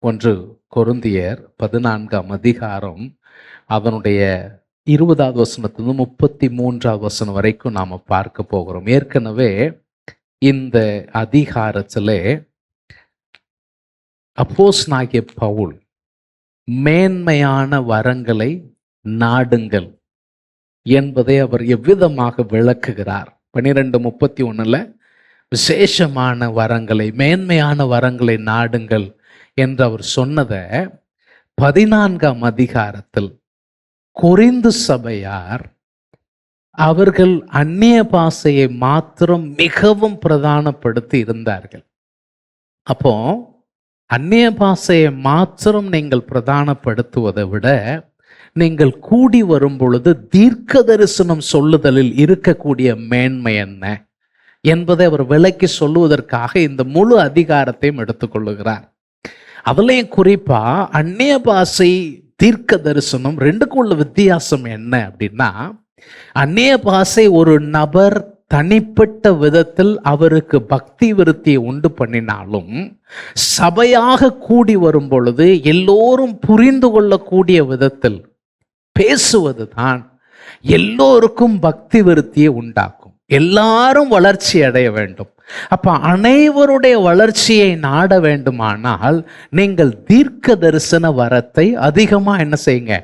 1 கொரிந்தியர் 14ஆம் அதிகாரம் அதனுடைய 20வது வசனத்திலிருந்து 33வது வசனம் வரைக்கும் நாம் பார்க்க போகிறோம். ஏற்கனவே இந்த அதிகாரத்திலே அப்போஸ்தலனாகிய பவுல் மேன்மையான வரங்களை நாடுங்கள் என்பதை அவர் எவ்விதமாக விளக்குகிறார். 12:31 விசேஷமான வரங்களை, மேன்மையான வரங்களை நாடுங்கள் என்று அவர் சொன்னதை 14ஆம் அதிகாரத்தில் கொரிந்து சபையார் அவர்கள் அந்நிய பாஷையை மாத்திரம் மிகவும் பிரதானப்படுத்தி இருந்தார்கள். அப்போ அந்நிய பாஷையை மாத்திரம் நீங்கள் பிரதானப்படுத்துவதை விட நீங்கள் கூடி வரும் பொழுது தீர்க்க தரிசனம் சொல்லுதலில் இருக்கக்கூடிய மேன்மை என்ன என்பதை அவர் விளக்கி சொல்லுவதற்காக இந்த முழு அதிகாரத்தையும் எடுத்துக்கொள்ளுகிறார். அதுலேயும் குறிப்பா அந்நிய பாஷை, தீர்க்க தரிசனம் ரெண்டுக்கும் உள்ள வித்தியாசம் என்ன அப்படின்னா, அந்நிய பாஷை ஒரு நபர் தனிப்பட்ட விதத்தில் அவருக்கு பக்தி விருத்தியை உண்டு பண்ணினாலும், சபையாக கூடி வரும் பொழுது எல்லோரும் புரிந்து கொள்ளக்கூடிய விதத்தில் பேசுவது தான் எல்லோருக்கும் பக்தி விருத்தியை உண்டாக்கும். எல்லாரும் வளர்ச்சி அடைய வேண்டும். அப்ப அனைவருடைய வளர்ச்சியை நாட வேண்டுமானால் நீங்கள் தீர்க்க தரிசன வரத்தை அதிகமா என்ன செய்யுங்க,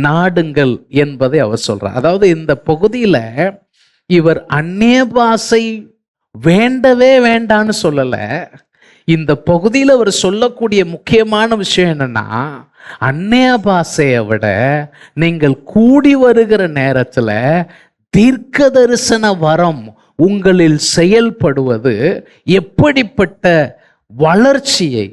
நாடுங்கள் என்பதை அவர் சொல்றார். அதாவது இந்த பகுதியில இவர் அந்நிய பாஷை வேண்டவே வேண்டான்னு சொல்லல. இந்த பகுதியில் அவர் சொல்லக்கூடிய முக்கியமான விஷயம் என்னன்னா, அந்நிய பாஷையை விட நீங்கள் கூடி வருகிற நேரத்தில் தீர்க்க தரிசன வரம் உங்களில் செயல்படுவது எப்படிப்பட்ட வளர்ச்சியை,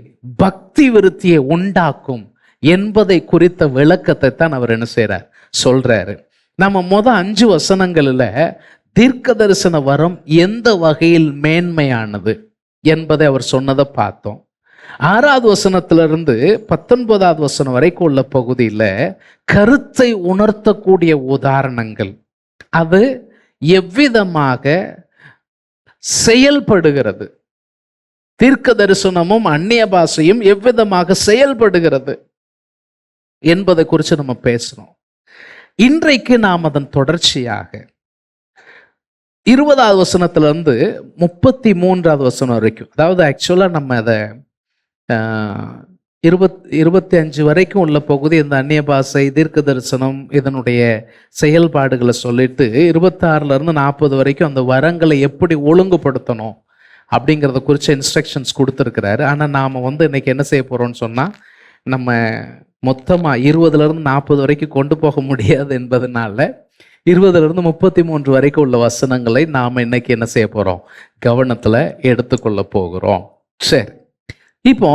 பக்தி விருத்தியை உண்டாக்கும் என்பதை குறித்த விளக்கத்தை தான் அவர் என்ன செய்றார், சொல்றாரு. நம்ம 5 வசனங்களில் தீர்க்க தரிசன வரம் எந்த வகையில் மேன்மையானது என்பதை அவர் சொன்னதை பார்த்தோம். 6வது வசனத்திலிருந்து 19வது வசனம் வரைக்கும் உள்ள பகுதியில் கருத்தை உணர்த்தக்கூடிய உதாரணங்கள், அது எவ்விதமாக செயல்படுகிறது, தீர்க்க தரிசனமும் அந்நிய பாஷையும் எவ்விதமாக செயல்படுகிறது என்பதை குறித்து நம்ம பேசுறோம். இன்றைக்கு நாம் அதன் தொடர்ச்சியாக 20வது வசனத்திலிருந்து 33வது வசனம் வரைக்கும், அதாவது ஆக்சுவலாக நம்ம அதை 25 வரைக்கும் உள்ள பகுதி இந்த அந்நிய பாஷை, தீர்க்க தரிசனம் இதனுடைய செயல்பாடுகளை சொல்லிட்டு 26லேருந்து 40 வரைக்கும் அந்த வரங்களை எப்படி ஒழுங்குபடுத்தணும் அப்படிங்கிறத குறித்து இன்ஸ்ட்ரக்ஷன்ஸ் கொடுத்துருக்கிறாரு. ஆனால் நாம் இன்னைக்கு என்ன செய்ய போகிறோம்னு சொன்னால், நம்ம மொத்தமாக 20லேருந்து 40 வரைக்கும் கொண்டு போக முடியாது என்பதனால 20லேருந்து 33 வரைக்கும் உள்ள வசனங்களை நாம் இன்னைக்கு என்ன செய்ய போகிறோம், கவனத்தில் எடுத்துக்கொள்ள போகிறோம். சரி, இப்போ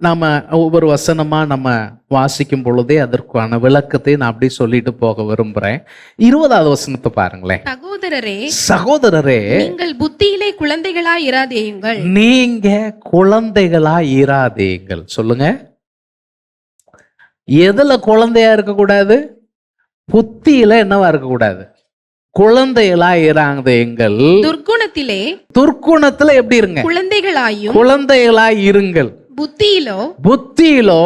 நம்ம ஒவ்வொரு வசனமாக நம்ம வாசிக்கும் பொழுதே அதற்கான விளக்கத்தை நான் அப்படி சொல்லிட்டு போக விரும்புகிறேன். 20வது வசனத்தை பாருங்களேன். சகோதரரே நீங்கள் புத்தியிலே குழந்தைகளாய் இராதேயுங்கள். நீங்க குழந்தைகளாய் இராதேயுங்கள். சொல்லுங்க, எதுல குழந்தையா இருக்கக்கூடாது? புத்தியில என்னவா இருக்கக்கூடாது? குழந்தைகளா இராதேயுங்கள். துர்க்குணத்துல எப்படி இருங்க? குழந்தைகளாய் இருங்கள். புத்தியிலோ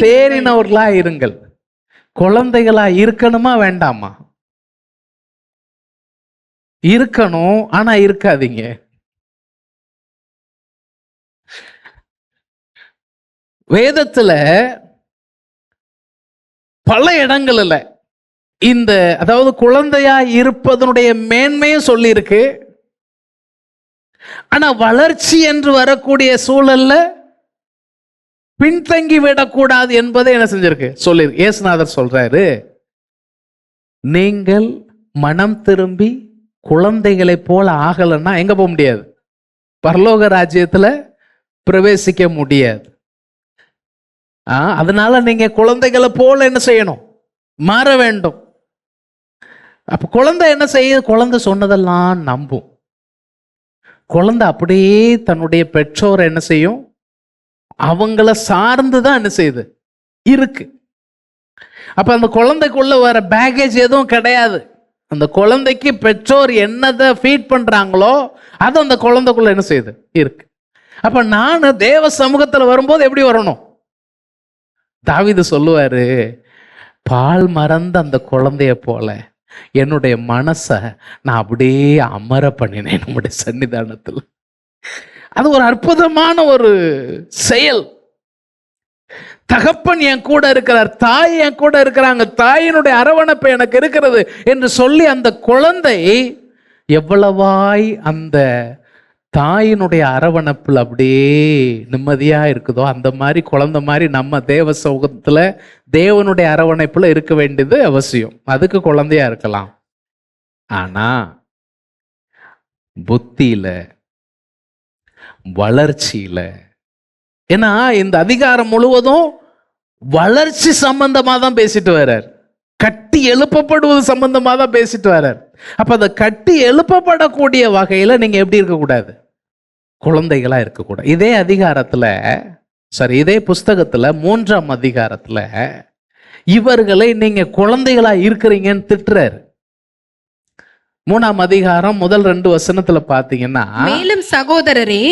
தேறினவர்களாய் இருங்கள். குழந்தைகளா இருக்கணுமா வேண்டாமா? இருக்கணும், ஆனா இருக்காதீங்க. வேதத்துல பல இடங்கள்ல இந்த அதாவது குழந்தையா இருப்பதனுடைய மேன்மையும் சொல்லி இருக்கு. ஆனா வளர்ச்சி என்று வரக்கூடிய சூழல்ல பின்தங்கி விடக்கூடாது என்பதை என்ன செஞ்சிருக்கு, சொல்லியிருக்கு. இயேசுநாதர் சொல்றாரு, நீங்கள் மனம் திரும்பி குழந்தைகளை போல ஆகலன்னா எங்க போக முடியாது? பரலோக ராஜ்யத்துல பிரவேசிக்க முடியாது. அதனால நீங்க குழந்தைகளை போல என்ன செய்யணும், மாற வேண்டும். அப்ப குழந்தை என்ன செய்யுது? குழந்தை சொன்னதெல்லாம் நம்பும். குழந்தை அப்படியே தன்னுடைய பெற்றோரை என்ன செய்யும், அவங்கள சார்ந்துதான் என்ன செய்யுது, இருக்கு. அப்ப அந்த குழந்தைக்குள்ள வர பேகேஜ் எதுவும் கிடையாது. அந்த குழந்தைக்கு பெற்றோர் என்னதை ஃபீட் பண்றாங்களோ அது அந்த குழந்தைக்குள்ள என்ன செய்யுது, இருக்கு. அப்ப நான் தேவ சமூகத்துல வரும்போது எப்படி வரணும், தாவீது சொல்லுவாரு, பால் மறந்த அந்த குழந்தைய போல என்னுடைய மனசை நான் அப்படியே அமர பண்ணினேன் நம்முடைய சன்னிதானத்தில். அது ஒரு அற்புதமான ஒரு செயல். தகப்பன் என் கூட இருக்கிறார், தாய் என் கூட இருக்கிறாங்க, தாயினுடைய அரவணைப்பு எனக்கு இருக்கிறது என்று சொல்லி அந்த குழந்தை எவ்வளவாய் அந்த தாயினுடைய அரவணைப்புல அப்படியே நிம்மதியா இருக்குதோ, அந்த மாதிரி குழந்தை மாதிரி நம்ம தேவ சமூகத்துல தேவனுடைய அரவணைப்புல இருக்க வேண்டியது அவசியம். அதுக்கு குழந்தையா இருக்கலாம். ஆனா புத்தியில, வளர்ச்சியில, ஏன்னா இந்த அதிகாரம் முழுவதும் வளர்ச்சி சம்பந்தமா தான் பேசிட்டு வர்றார், கட்டி எழுப்பப்படுவது சம்பந்தமா தான் பேசிட்டு வர்றார். அப்ப அந்த கட்டி எழுப்பப்படக்கூடிய வகையில நீங்க எப்படி இருக்கக்கூடாது? குழந்தைகளா இருக்கக்கூடாது. இதே அதிகாரத்துல, இதே புஸ்தகத்துல 3ஆம் அதிகாரத்துல இவர்களை நீங்க குழந்தைகளா இருக்கிறீங்கன்னு திட்டுறாரு. 3ஆம் அதிகாரம் முதல் 2 வசனத்துல பாத்தீங்கன்னா, மேலும் சகோதரரே,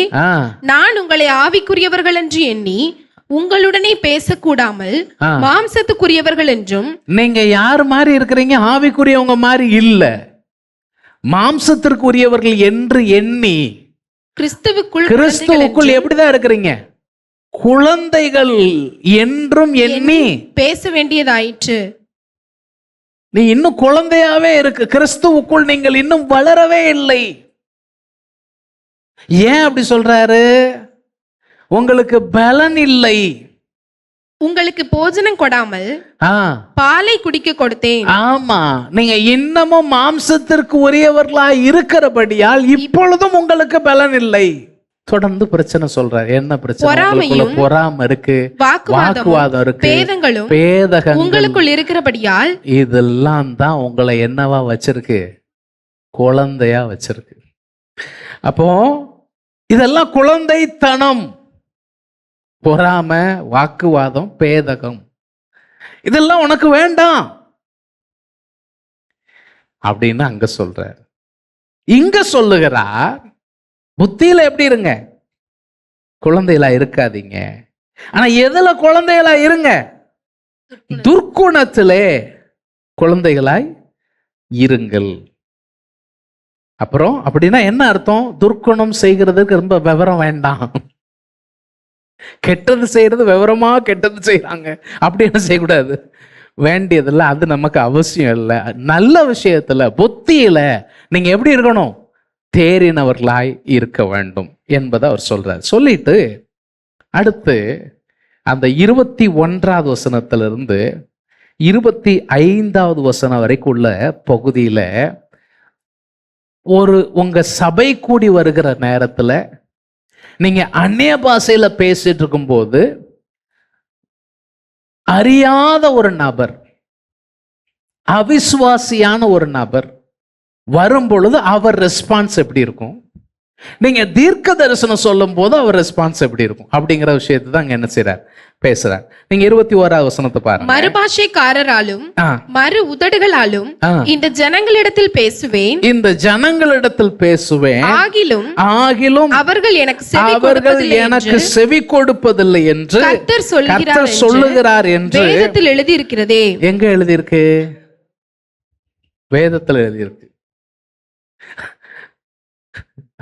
நான் உங்களை ஆவிக்குரியவர்கள் என்று எண்ணி உங்களுடனே பேசக்கூடாமல் மாம்சத்துக்குரியவர்கள் என்றும். நீங்க யார் மாதிரி இருக்கிறீங்க? ஆவிக்குரியவங்க மாதிரி இல்ல, மாம்சத்திற்குரியவர்கள் என்று எண்ணி கிறிஸ்துவுக்குள் எப்படிதான் இருக்கிறீங்க? குழந்தைகள் என்றும் எண்ணி பேச வேண்டியதாயிற்று. நீ இன்னும் குழந்தையாவே இருக்கு, கிறிஸ்துவுக்குள் நீங்கள் இன்னும் வளரவே இல்லை. ஏன் அப்படி சொல்றாரு? உங்களுக்கு பலன் இல்லை, உங்களுக்கு போஜனம் கொடாமல் பாலை குடிக்க கொடுத்தேன். ஆமா, நீங்க இன்னமும் மாம்சத்திற்கு உரியவர்களா இருக்கிறபடியால் இப்பொழுதும் உங்களுக்கு பலன் இல்லை. தொடர்ந்து பிரச்சனை சொல்றாரு. என்ன பிரச்சனை? பொறாமை இருக்கு, வாக்குவாதம் இருக்கு, பேதகம் உங்களுக்குள் இருக்கிறபடியால் இதெல்லாம் தான் உங்களை என்னவா வச்சிருக்கு? குழந்தையா வச்சிருக்கு. அப்போ இதெல்லாம் குழந்தைத்தனம். பொறாமை, வாக்குவாதம், பேதகம், இதெல்லாம் உனக்கு வேண்டாம் அப்படின்னு அங்க சொல்றார். இங்க சொல்லுகிறார், புத்தியில எப்படி இருங்க? குழந்தைகளா இருக்காதீங்க. ஆனா எதுல குழந்தைகளா இருங்க? துர்க்குணத்திலே குழந்தைகளாய் இருங்கள். அப்புறம் அப்படின்னா என்ன அர்த்தம்? துர்க்குணம் செய்கிறதுக்கு ரொம்ப விவரம் வேண்டாம். கெட்டது செய்யறது விவரமா கெட்டது செய்யறாங்க அப்படின்னு செய்யக்கூடாது, வேண்டியதில்லை, அது நமக்கு அவசியம் இல்லை. நல்ல விஷயத்துல, புத்தியில நீங்க எப்படி இருக்கணும்? தேறினவர்களாய் இருக்க வேண்டும் என்பதை அவர் சொல்றார். சொல்லிட்டு அடுத்து அந்த 21வது வசனத்திலிருந்து 25வது வசனம் வரைக்கும் உள்ள பகுதியில உங்க சபை கூடி வருகிற நேரத்துல நீங்க அந்நிய பாஷையில பேசிட்டு இருக்கும் போது அறியாத ஒரு நபர், அவிசுவாசியான ஒரு நபர் வரும் பொழுது அவர் ரெஸ்பான்ஸ் எப்படி இருக்கும்? நீங்க தீர்க்க தரிசனம் சொல்லும் போது அவர் ரெஸ்பான்ஸ் எப்படி இருக்கும்? அப்படிங்கிற விஷயத்தை தான் என்ன செய்றார்? பேசுறார். நீங்க 21வது வசனத்தை பாருங்க. மறுபாஷைக்காரராலும் மறு உதடுகளாலும் இந்த ஜனங்களிடத்தில் பேசுவேன், இந்த ஜனங்களிடத்தில் பேசுவேன், ஆகிலும் அவர்கள் எனக்கு செவி கொடுப்பதில்லை என்று கர்த்தர் சொல்லுகிறார் என்று வேதத்தில் எழுதி இருக்கிறதே. எங்க எழுதி இருக்கு? வேதத்தில் எழுதி இருக்கு.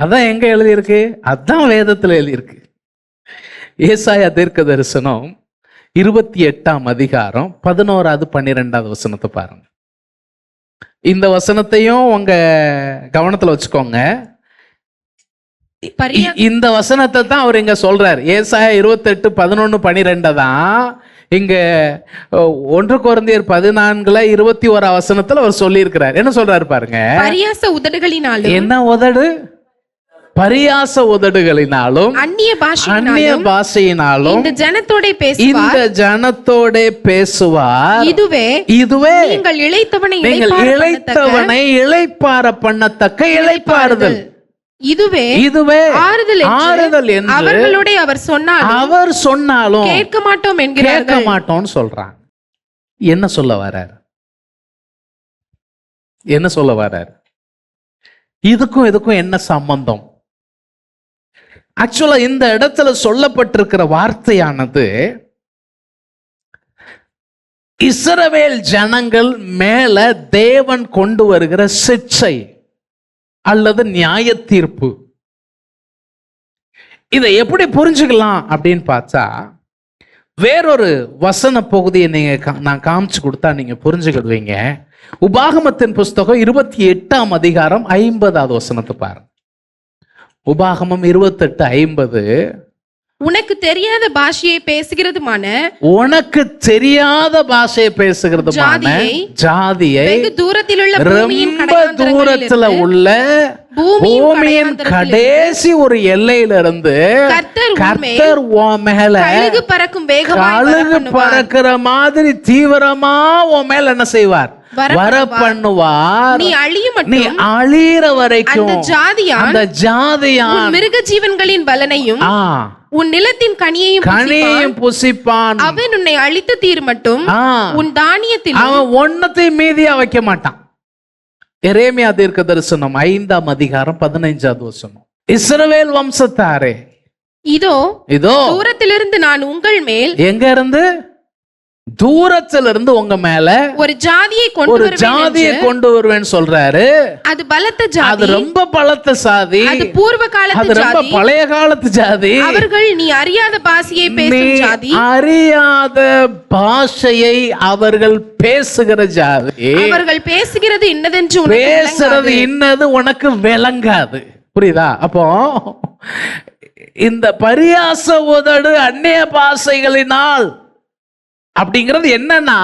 அதான் எங்க எழுதி இருக்கு? அதான் வேதத்தில் எழுதி இருக்கு. ஏசாயா தீர்க்க தரிசனம் 28ஆம் அதிகாரம் 11வது 12வது வசனத்தை பாருங்க. இந்த வசனத்தையும் உங்க கவனத்துல வச்சுக்கோங்க. இந்த வசனத்தை தான் அவர் இங்க சொல்றார். ஏசாயா 28, 11, 12 தான் இங்க 1 கொரிந்தியர் 14 21 வசனத்துல அவர் சொல்லி இருக்கிறார். என்ன சொல்றாரு பாருங்க. பரியாச உதடுகளினாலும். என்ன உதடு? பரியாச உதடுகளினாலும் அந்நிய பாஷையினாலும் இந்த ஜனத்தோட பேசுவார். இதுவே நீங்கள் இளைத்தவனை இளைப்பாற பண்ணத்தக்க இளைப்பாறுதல். இதுவே ஆறுதல் என்று அவர்களுடைய அவர் சொன்னாலும் கேட்க மாட்டோம்னு சொல்றாங்க. என்ன சொல்ல வரார்? என்ன சொல்ல வரார்? இதுக்கும் என்ன சம்பந்தம்? ஆக்சுவலா இந்த இடத்துல சொல்லப்பட்டிருக்கிற வார்த்தையானது இஸ்ரவேல் ஜனங்கள் மேல தேவன் கொண்டு வருகிற சிட்சை அல்லது நியாய தீர்ப்பு. இதை எப்படி புரிஞ்சுக்கலாம் அப்படின்னு பார்த்தா, வேறொரு வசன பகுதியை நான் காமிச்சு கொடுத்தா நீங்க புரிஞ்சுக்கிடுவீங்க. உபாகமத்தின் புஸ்தகம் 28ஆம் அதிகாரம் 50வது வசனத்தை பாருங்க. உபாகமம் 28:50. உனக்கு தெரியாத பாஷையை பேசுகிறதுமான ஜாதியை வெகு தூரத்தில் உள்ள ரொம்ப தூரத்துல உள்ள பூமியின் கடைசி ஒரு எல்லையில இருந்து கர்த்தர் உன் மேல கழுகு பறக்கும் கழுகு பறக்கிற மாதிரி தீவிரமா உன் மேல என்ன செய்வார்? வர பண்ணுவார். நீ அழியிற வரைக்கும் அந்த ஜாதியான் மிருக ஜீவன்களின் பலனையும் உன் நிலத்தின் கனியையும் புசிப்பான். அவன் உன்னை அழித்து தீர் மட்டும் உன் தானியத்தில் அவன் ஒன்னத்தையும் மீதியா வைக்க மாட்டான். எரேமியா தீர்க்க தரிசனம் 5ஆம் அதிகாரம் 15வது வசனம். இஸ்ரவேல் வம்சத்தாரே, இதோ தூரத்திலிருந்து நான் உங்கள் மேல், எங்க இருந்து? தூரத்துல இருந்து உங்க மேல ஒரு ஜாதியை கொண்டு வருவேன்னு சொல்றாரு. அது பலத்த ஜாதி, அது ரொம்ப பலத்த சாதி, அது பூர்வ காலத்து ஜாதி, ரொம்ப பழைய காலத்து ஜாதி. அவர்கள் நீ அறியாத பாஷையை பேசும் ஜாதி, அறியாத பாஷையை அவர்கள் பேசுகிற ஜாதி. அவர்கள் பேசுகிறது இன்னது உனக்கு விளங்காது. புரியுதா? அப்போ இந்த பரியாச உதடு அந்நிய பாஷைகளினால் அப்படிங்கிறது என்னன்னா,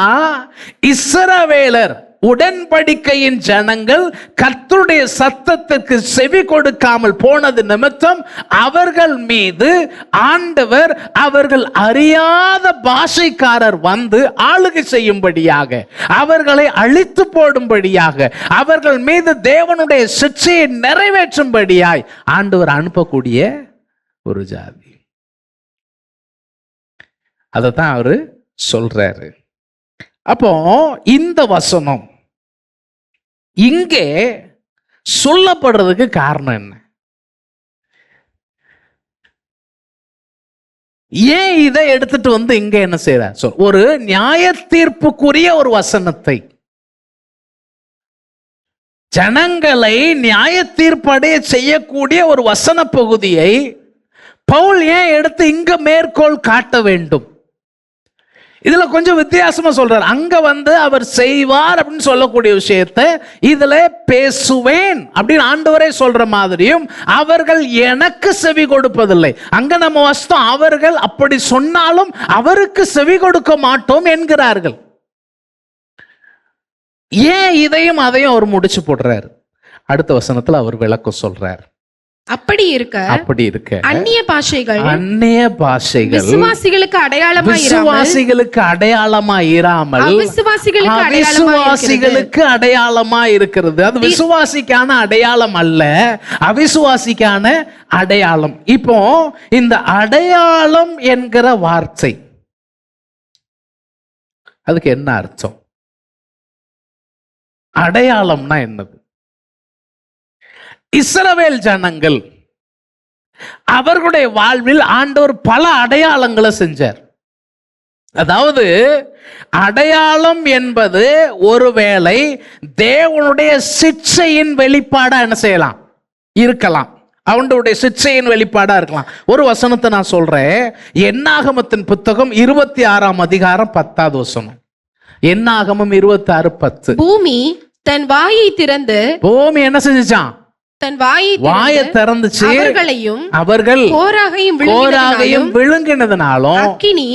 இஸ்ரவேலர் உடன்படிக்கையின் ஜனங்கள் கர்த்தருடைய சத்தத்துக்கு செவி கொடுக்காமல் போனது நிமித்தம் அவர்கள் மீது ஆண்டவர் அவர்கள் அறியாத பாஷைக்காரர் வந்து ஆளுகை செய்யும்படியாக, அவர்களை அழித்து போடும்படியாக, அவர்கள் மீது தேவனுடைய சிட்சையை நிறைவேற்றும்படியாய் ஆண்டவர் அனுப்பக்கூடிய ஒரு ஜாதி. அதைத்தான் அவரு சொல்றாரு. அப்போ இந்த வசனம் இங்கே சொல்லப்படுறதுக்கு காரணம் என்ன? ஏன் இதை எடுத்துட்டு வந்து இங்க என்ன செய்யறார்? ஒரு நியாய தீர்ப்புக்குரிய ஒரு வசனத்தை, ஜனங்களை நியாய தீர்ப்படைய செய்யக்கூடிய ஒரு வசன பகுதியை பவுல் ஏன் எடுத்து இங்க மேற்கோள் காட்ட வேண்டும்? இதுல கொஞ்சம் வித்தியாசமா சொல்றார். அங்க வந்து அவர் செய்வார் அப்படின்னு சொல்லக்கூடிய விஷயத்தை இதுல பேசுவேன் அப்படின்னு ஆண்டவரே சொல்ற மாதிரியும், அவர்கள் எனக்கு செவி கொடுப்பதில்லை. அங்க நம்ம வஸ்தம் அவர்கள் அப்படி சொன்னாலும் அவருக்கு செவி கொடுக்க மாட்டோம் என்கிறார்கள். ஏன் இதையும் அதையும் அவர் முடிச்சு போடுறார்? அடுத்த வசனத்துல அவர் விளக்கம் சொல்றார். அப்படி இருக்க அந்நிய பாஷைகள் விசுவாசிகளுக்கு அடையாளமா இராமல் அவிசுவாசிகளுக்கு அடையாளமா இருக்கிறது. அது விசுவாசிக்கான அடையாளம் அல்ல, அவிசுவாசிக்கான அடையாளம். இப்போ இந்த அடையாளம் என்கிற வார்த்தை அதுக்கு என்ன அர்த்தம்? அடையாளம்னா என்னது? இஸ்ரவேல் ஜனங்கள் அவர்களுடைய வாழ்வில் ஆண்டவர் பல அடையாளங்களை செஞ்சார். அதாவது அடையாளம் என்பது ஒருவேளை தேவனுடைய சிட்சையின் வெளிப்பாடா என்ன செய்யலாம்? இருக்கலாம். அவனுடைய சிட்சையின் வெளிப்பாடா இருக்கலாம். ஒரு வசனத்தை நான் சொல்றேன். என்னாகமத்தின் புத்தகம் 26ஆம் அதிகாரம் 10வது வசனம். என்னாகமம் 26:10. பூமி தன் வாயை திறந்து, பூமி என்ன செஞ்சுச்சான்? தன் வாயை திறந்துச்சு. அவர்கள் கோராகையும் விழுங்கினதுனாலும் அக்கினி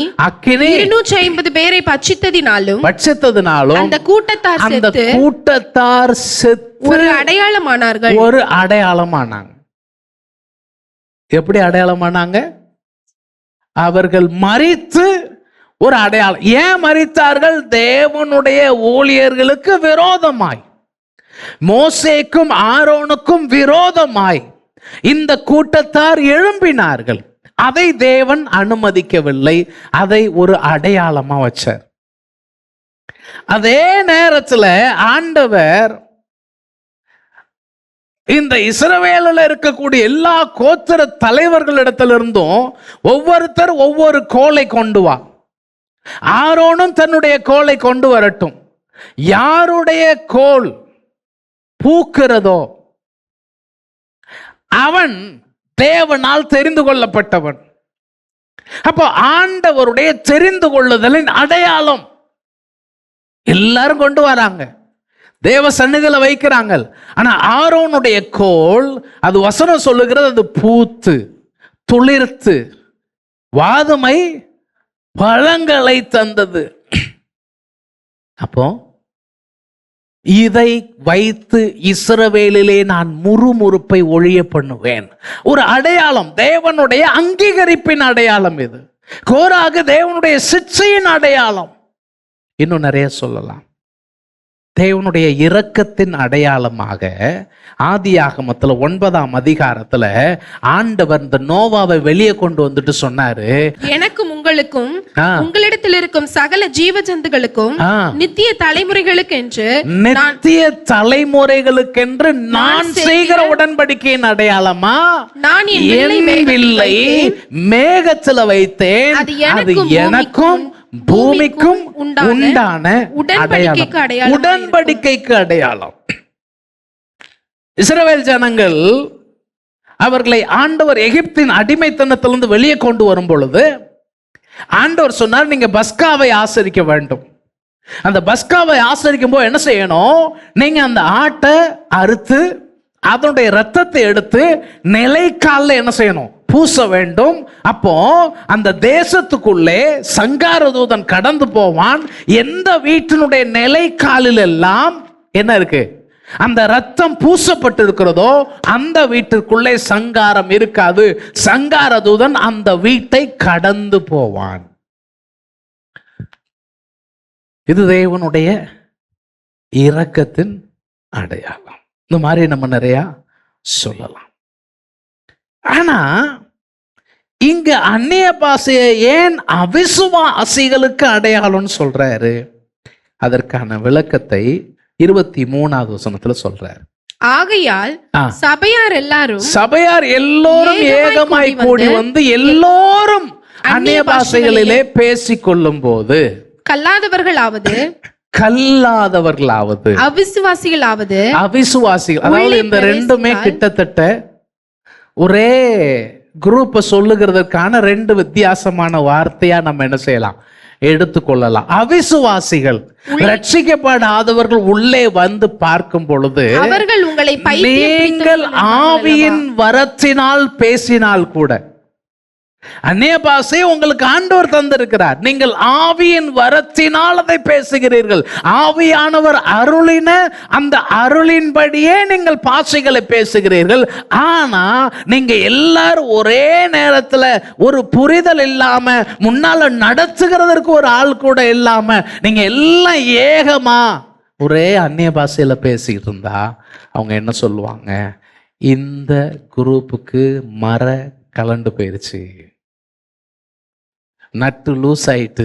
250 பேரை பட்சித்ததினாலும் அந்த கூட்டத்தார் செத்து ஒரு அடையாளமானார்கள். ஒரு அடையாளமானாங்க. எப்படி அடையாளமானாங்க? அவர்கள் மரித்து ஒரு அடையாளம். ஏன் மரித்தார்கள்? தேவனுடைய ஊழியர்களுக்கு விரோதமாய், மோசேக்கும் ஆரோனுக்கும் விரோதமாய் இந்த கூட்டத்தார் எழும்பினார்கள். அதை தேவன் அனுமதிக்கவில்லை. அதை ஒரு அடையாளமா வச்சார். அதே நேரத்தில் ஆண்டவர் இந்த இஸ்ரவேலில் இருக்கக்கூடிய எல்லா கோத்திர தலைவர்களிடத்திலிருந்தும் ஒவ்வொருத்தர் ஒவ்வொரு கோலை கொண்டு வா, ஆரோனும் தன்னுடைய கோலை கொண்டு வரட்டும். யாருடைய கோல் பூக்கிறதோ அவன் தேவனால் தெரிந்து கொள்ளப்பட்டவன். அப்போ ஆண்டவருடைய தெரிந்து கொள்ளுதலின் அடையாளம் எல்லாரும் கொண்டு வராங்க, தேவ சந்நிதியில வைக்கிறாங்க. ஆனா ஆரோனுடைய கோல், அது வசனம் சொல்லுகிறது, அது பூத்து துளிர்த்து வாதுமை பழங்களை தந்தது. அப்போ இதை வைத்து இஸ்ரவேலிலே நான் முறுமுறுப்பை ஒழிய பண்ணுவேன். ஒரு அடையாளம், தேவனுடைய அங்கீகரிப்பின் அடையாளம். இது கோராகு தேவனுடைய சிட்சையின் அடையாளம். இன்னும் நிறைய சொல்லலாம். தேவனுடைய இரக்கத்தின் அடையாளமாக ஆதியாகமத்துல 9ஆம் அதிகாரத்துல ஆண்டவர் இந்த நோவாவை வெளியே கொண்டு வந்துட்டு சொன்னாரு, எனக்கும் உங்களுக்கும் உங்களிடத்தில் இருக்கும் சகல ஜீவ ஜந்துகளுக்கும் நித்திய தலைமுறைகளுக்கென்று நான் செய்கிற உடன்படிக்கையின் அடையாளமா நான் என் வில்லை மேகத்துல வைத்தேன், அது எனக்கும் பூமிக்கும் உண்டான உடன்படிக்கைக்கு அடையாளம். இஸ்ரவேல் ஜனங்கள் அவர்களை ஆண்டவர் எகிப்தின் அடிமைத்தனத்திலிருந்து வெளியே கொண்டு வரும் பொழுது ஆண்டவர் சொன்னார், நீங்க பஸ்காவை ஆசரிக்க வேண்டும். அந்த பஸ்காவை ஆசரிக்கும் போது என்ன செய்யணும், நீங்க அந்த ஆட்டை அறுத்து அதனுடைய ரத்தத்தை எடுத்து நிலைக்கால என்ன செய்யணும், பூச வேண்டும். அப்போ அந்த தேசத்துக்குள்ளே சங்கார தூதன் கடந்து போவான். எந்த வீட்டினுடைய நிலைக்காலில் எல்லாம் என்ன இருக்கு, அந்த ரத்தம் பூசப்பட்டு இருக்கிறதோ அந்த வீட்டிற்குள்ளே சங்காரம் இருக்காது. சங்கார தூதன் அந்த வீட்டை கடந்து போவான். இது தேவனுடைய இரக்கத்தின் அடையாளம். இந்த மாதிரி நம்ம நிறைய சொல்லலாம். ஆனா இங்க அந்நிய பாஷையை ஏன் அவிசுவாசிகளுக்கு அடையாளம்னு சொல்றாரு? அதற்கான விளக்கத்தை 23வது வசனத்துல சொல்றாரு. ஆகையால் சபையார் எல்லோரும் ஏகமாய் கூடி வந்து எல்லோரும் அந்நிய பாஷைகளிலே பேசிக் கொள்ளும் போது கல்லாதவர்களாவது அவிசுவாசிகள், அதாவது இந்த ரெண்டுமே கிட்டத்தட்ட ஒரே குரூப்பை சொல்லுகிறதுக்கான ரெண்டு வித்தியாசமான வார்த்தையா நம்ம என்ன செய்யலாம், எடுத்துக்கொள்ளலாம். அவிசுவாசிகள், ரட்சிக்கப்படாதவர்கள் உள்ளே வந்து பார்க்கும் பொழுது அவர்கள் உங்களை நீங்கள் ஆவியின் வரத்தினால் பேசினால் கூட, அந்நிய பாஷை உங்களுக்கு ஆண்டவர் தந்திருக்கிறார், நீங்கள் ஆவியின் வரத்தினால் அதை பேசுகிறீர்கள். ஆவியானவர் அருளின அந்த அருளின்படியே நீங்கள் பாஷைகளை பேசுகிறீர்கள். ஆனா நீங்க எல்லாரும் ஒரே நேரத்துல ஒரு புரிதல் இல்லாம, முன்னால நடத்துகிறதற்கு ஒரு ஆள் கூட இல்லாம, நீங்க எல்லாம் ஏகமா ஒரே அந்நிய பாஷையில பேசிட்டு இருந்தா அவங்க என்ன சொல்லுவாங்க, இந்த குரூப்புக்கு மர கலண்டு போயிருச்சு, நட்டு லூஸ் ஆயிட்டு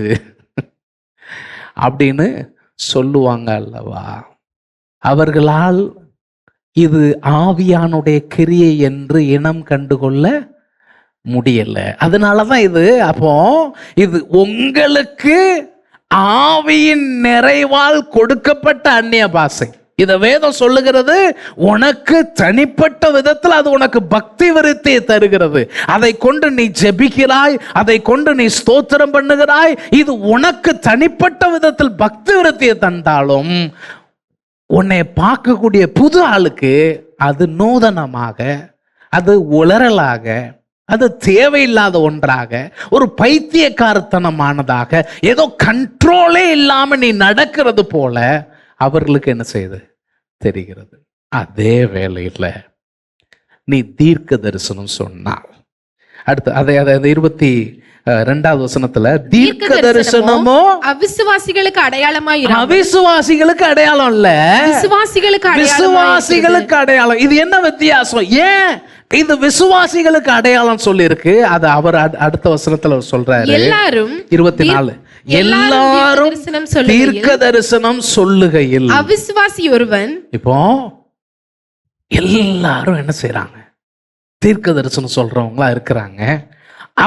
அப்படின்னு சொல்லுவாங்க அல்லவா? அவர்களால் இது ஆவியானுடைய கிரியை என்று இனம் கண்டுகொள்ள முடியல. அதனாலதான் இது, அப்போ இது உங்களுக்கு ஆவியின் நிறைவால் கொடுக்கப்பட்ட அந்நிய பாஷை. இத வேதம் சொல்லுகிறது, உனக்கு தனிப்பட்ட விதத்தில் அது உனக்கு பக்தி விருத்தியை தருகிறது. அதை கொண்டு நீ ஜெபிக்கிறாய், அதை கொண்டு நீ ஸ்தோத்திரம் பண்ணுகிறாய். இது உனக்கு தனிப்பட்ட விதத்தில் பக்தி விருத்தியை தந்தாலும் உன்னை பார்க்கக்கூடிய புது ஆளுக்கு அது நூதனமாக, அது உளறலாக, அது தேவையில்லாத ஒன்றாக, ஒரு பைத்தியக்காரத்தனமானதாக, ஏதோ கண்ட்ரோலே இல்லாம நீ நடக்கிறது போல அவர்களுக்கு என்ன செய்யுது தெரிகிறது. அதே வேளையில் நீ தீர்க்க தரிசனம் சொன்னால், அடுத்து அதை 22வது வசனத்துல தீர்க்க தரிசனமோ அவிசுவாசிகளுக்கு அடையாளமா, அவிசுவாசிகளுக்கு அடையாளம் இல்ல, விசுவாசிகளுக்கு அடையாளம். இது என்ன வித்தியாசம்? ஏன் இது விசுவாசிகளுக்கு அடையாளம் சொல்லி இருக்கு? அது அவர் அடுத்த வசனத்துல சொல்றாரு. எல்லாரும் 24 எல்லாரும் தீர்க்க தரிசனம் சொல்லுகையில் அவிசுவாசி ஒருவன். இப்போ எல்லாரும் என்ன செய்யறாங்க, தீர்க்க தரிசனம் சொல்றவங்களா இருக்கிறாங்க.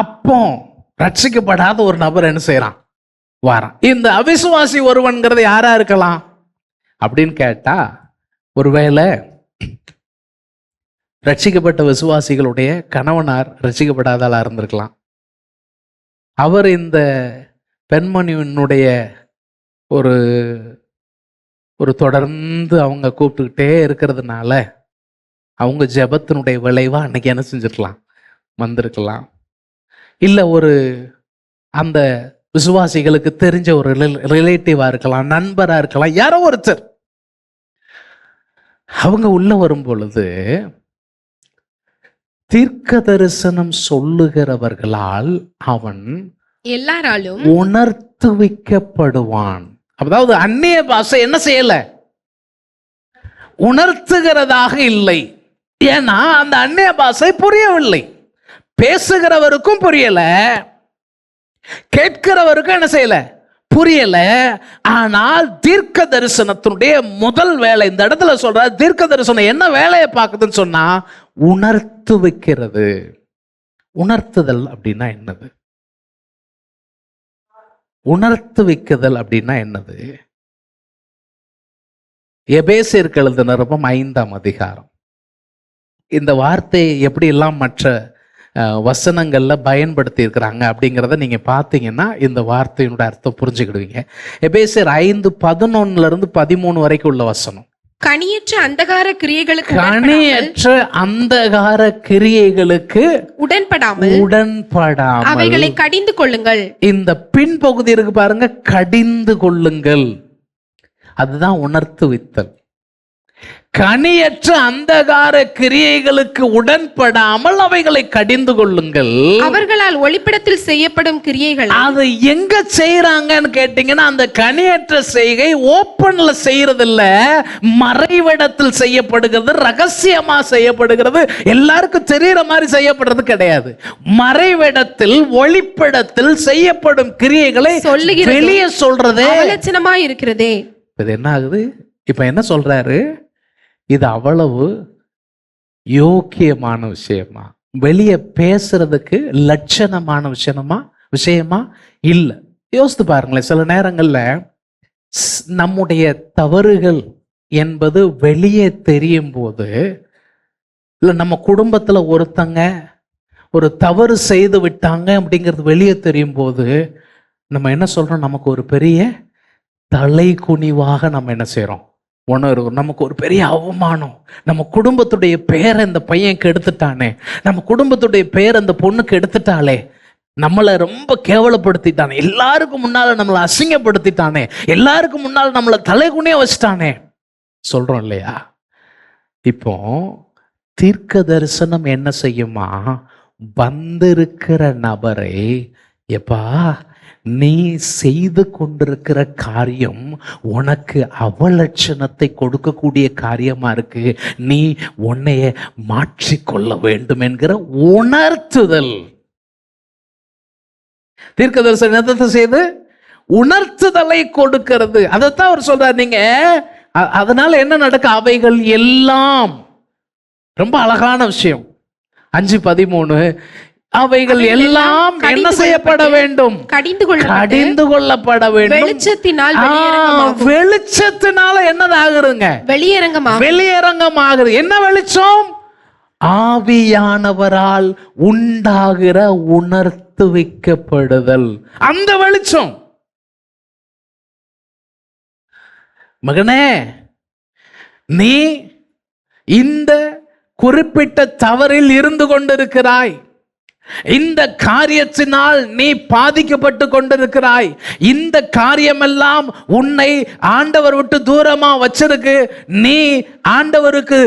அப்போ ரட்சிக்கப்படாத ஒரு நபர் என்ன செய்யறான், வாரான். இந்த அவிசுவாசி ஒருவன்கிறது யாரா இருக்கலாம் அப்படின்னு கேட்டா, ஒருவேளை ரட்சிக்கப்பட்ட விசுவாசிகளுடைய கணவனார் ரட்சிக்கப்படாதாலா இருந்திருக்கலாம். அவர் இந்த பெண்மணியினுடைய ஒரு தொடர்ந்து அவங்க கூப்பிட்டுக்கிட்டே இருக்கிறதுனால அவங்க ஜெபத்தினுடைய விளைவா அன்னைக்கு என்ன செஞ்சிருக்கலாம், வந்திருக்கலாம். இல்லை அந்த விசுவாசிகளுக்கு தெரிஞ்ச ஒரு ரிலேட்டிவா இருக்கலாம், நண்பரா இருக்கலாம், யாரோ ஒருத்தர் அவங்க உள்ள வரும் பொழுது தீர்க்க தரிசனம் சொல்லுகிறவர்களால் அவன் எல்லாராலும் உணர்த்து வைக்கப்படுவான். அதாவது அந்நிய பாஷை என்ன செய்யல, உணர்த்துகிறதாக இல்லை. ஏன்னா அந்த அந்நிய பாஷை புரியவில்லை. பேசுகிறவருக்கும் புரியல, கேட்கிறவருக்கும் என்ன செய்யல, புரியல. ஆனால் தீர்க்க தரிசனத்தினுடைய முதல் வேலை இந்த இடத்துல சொல்ற, தீர்க்க தரிசனம் என்ன வேலையை பார்க்குதுன்னு சொன்னா உணர்த்து வைக்கிறது. உணர்த்துதல் அப்படின்னா என்னது? உணர்த்து வைக்குதல் அப்படின்னா என்னது? எபேசியருக்கு எழுதின நிருபம் 5ஆம் அதிகாரம். இந்த வார்த்தையை எப்படி எல்லாம் மற்ற வசனங்கள்ல பயன்படுத்தி இருக்கிறாங்க அப்படிங்கிறத நீங்க பார்த்தீங்கன்னா இந்த வார்த்தையினுடைய அர்த்தம் புரிஞ்சுக்கிடுவீங்க. எபேசியர் 5:11-13 வரைக்கும் உள்ள வசனம். கனியற்ற அந்தகார கிரியைகளுக்கு உடன்படாமல் அவைகளை கடிந்து கொள்ளுங்கள். இந்த பின்பகுதி இருக்கு பாருங்க, கடிந்து கொள்ளுங்கள். அதுதான் உணர்த்து வைத்தல். கனியற்ற அந்தகார கிரியைகளுக்கு உடன்படாமல் அவைகளை கடிந்து கொள்ளுங்கள். அவர்களால் ஒளிப்படத்தில் செய்யப்படும் கிரியைகள் அதை எங்க செய்யறாங்கன்னு கேட்டீங்கன்னா, அந்த கனியற்ற செய்கை ஓப்பன்ல செய்யறது இல்ல, மறைவிடத்தில் செய்யப்படுகிறது, ரகசியமா செய்யப்படுகிறது, எல்லாருக்கும் தெரியற மாதிரி செய்யப்படுறது கிடையாது. மறைவிடத்தில் ஒளிப்படத்தில் செய்யப்படும் கிரியைகளை வெளியே சொல்றதே அவலட்சணமா இருக்கிறதே. இது என்ன ஆகுது? இப்ப என்ன சொல்றாரு? இது அவ்வளவு யோக்கியமான விஷயமா, வெளியே பேசுறதுக்கு லட்சணமான விஷயமா இல்ல. யோசித்து பாருங்களேன், சில நேரங்கள்ல நம்முடைய தவறுகள் என்பது வெளியே தெரியும் போது, இல்ல நம்ம குடும்பத்துல ஒருத்தங்க ஒரு தவறு செய்து விட்டாங்க அப்படிங்கிறது வெளியே தெரியும் போது நம்ம என்ன சொல்றோம்? நமக்கு ஒரு பெரிய தலை குனிவாக நம்ம என்ன செய்யறோம், உணர்வு. நமக்கு ஒரு பெரிய அவமானம். நம்ம குடும்பத்துடைய பேரை இந்த பையன் கெடுத்துட்டானே, நம்ம குடும்பத்துடைய பேரை இந்த பொண்ணுக்கு எடுத்துட்டாலே, நம்மளை ரொம்ப கேவலப்படுத்திட்டானே, எல்லாருக்கும் முன்னால நம்மளை அசிங்கப்படுத்திட்டானே, எல்லாருக்கும் முன்னால நம்மளை தலைகுனிய வச்சுட்டானே சொல்றோம் இல்லையா? இப்போ தீர்க்க தரிசனம் என்ன செய்யுமா? வந்திருக்கிற நபரை, எப்பா நீ செய்து கொண்டிருக்கிற காரியம் உனக்கு அவலட்சணத்தை கொடுக்கக்கூடிய காரியமா இருக்கு, நீ உன்னைய மாற்றிக்கொள்ள வேண்டும் என்கிற உணர்த்துதல். தீர்க்கதரிசனம் என்னத்தை செய்து? உணர்த்துதலை கொடுக்கிறது. அதைத்தான் அவர் சொல்றார். நீங்க அதனால என்ன நடக்க? அவைகள் எல்லாம், ரொம்ப அழகான விஷயம், 5:13, அவைகள் எல்லாம் என்ன செய்யப்பட வேண்டும்? கடிந்து கொள்ளப்பட வேண்டும். வெளிச்சத்தினால என்னதாகுதுங்க? வெளியரங்கமாகுது. என்ன வெளிச்சம்? ஆவியானவரால் உண்டாகிற உணர்த்து வைக்கப்படுதல். அந்த வெளிச்சம். மகனே, நீ இந்த குறிப்பிட்ட தவறில் இருந்து கொண்டிருக்கிறாய், இந்த காரியத்தினால் நீ பாதிக்கப்பட்டு கொண்டிருக்கிறாய், இந்த காரியமெல்லாம் உன்னை ஆண்டவர் விட்டு தூரமா வச்சிருக்கு, நீ ஆண்டவருக்கு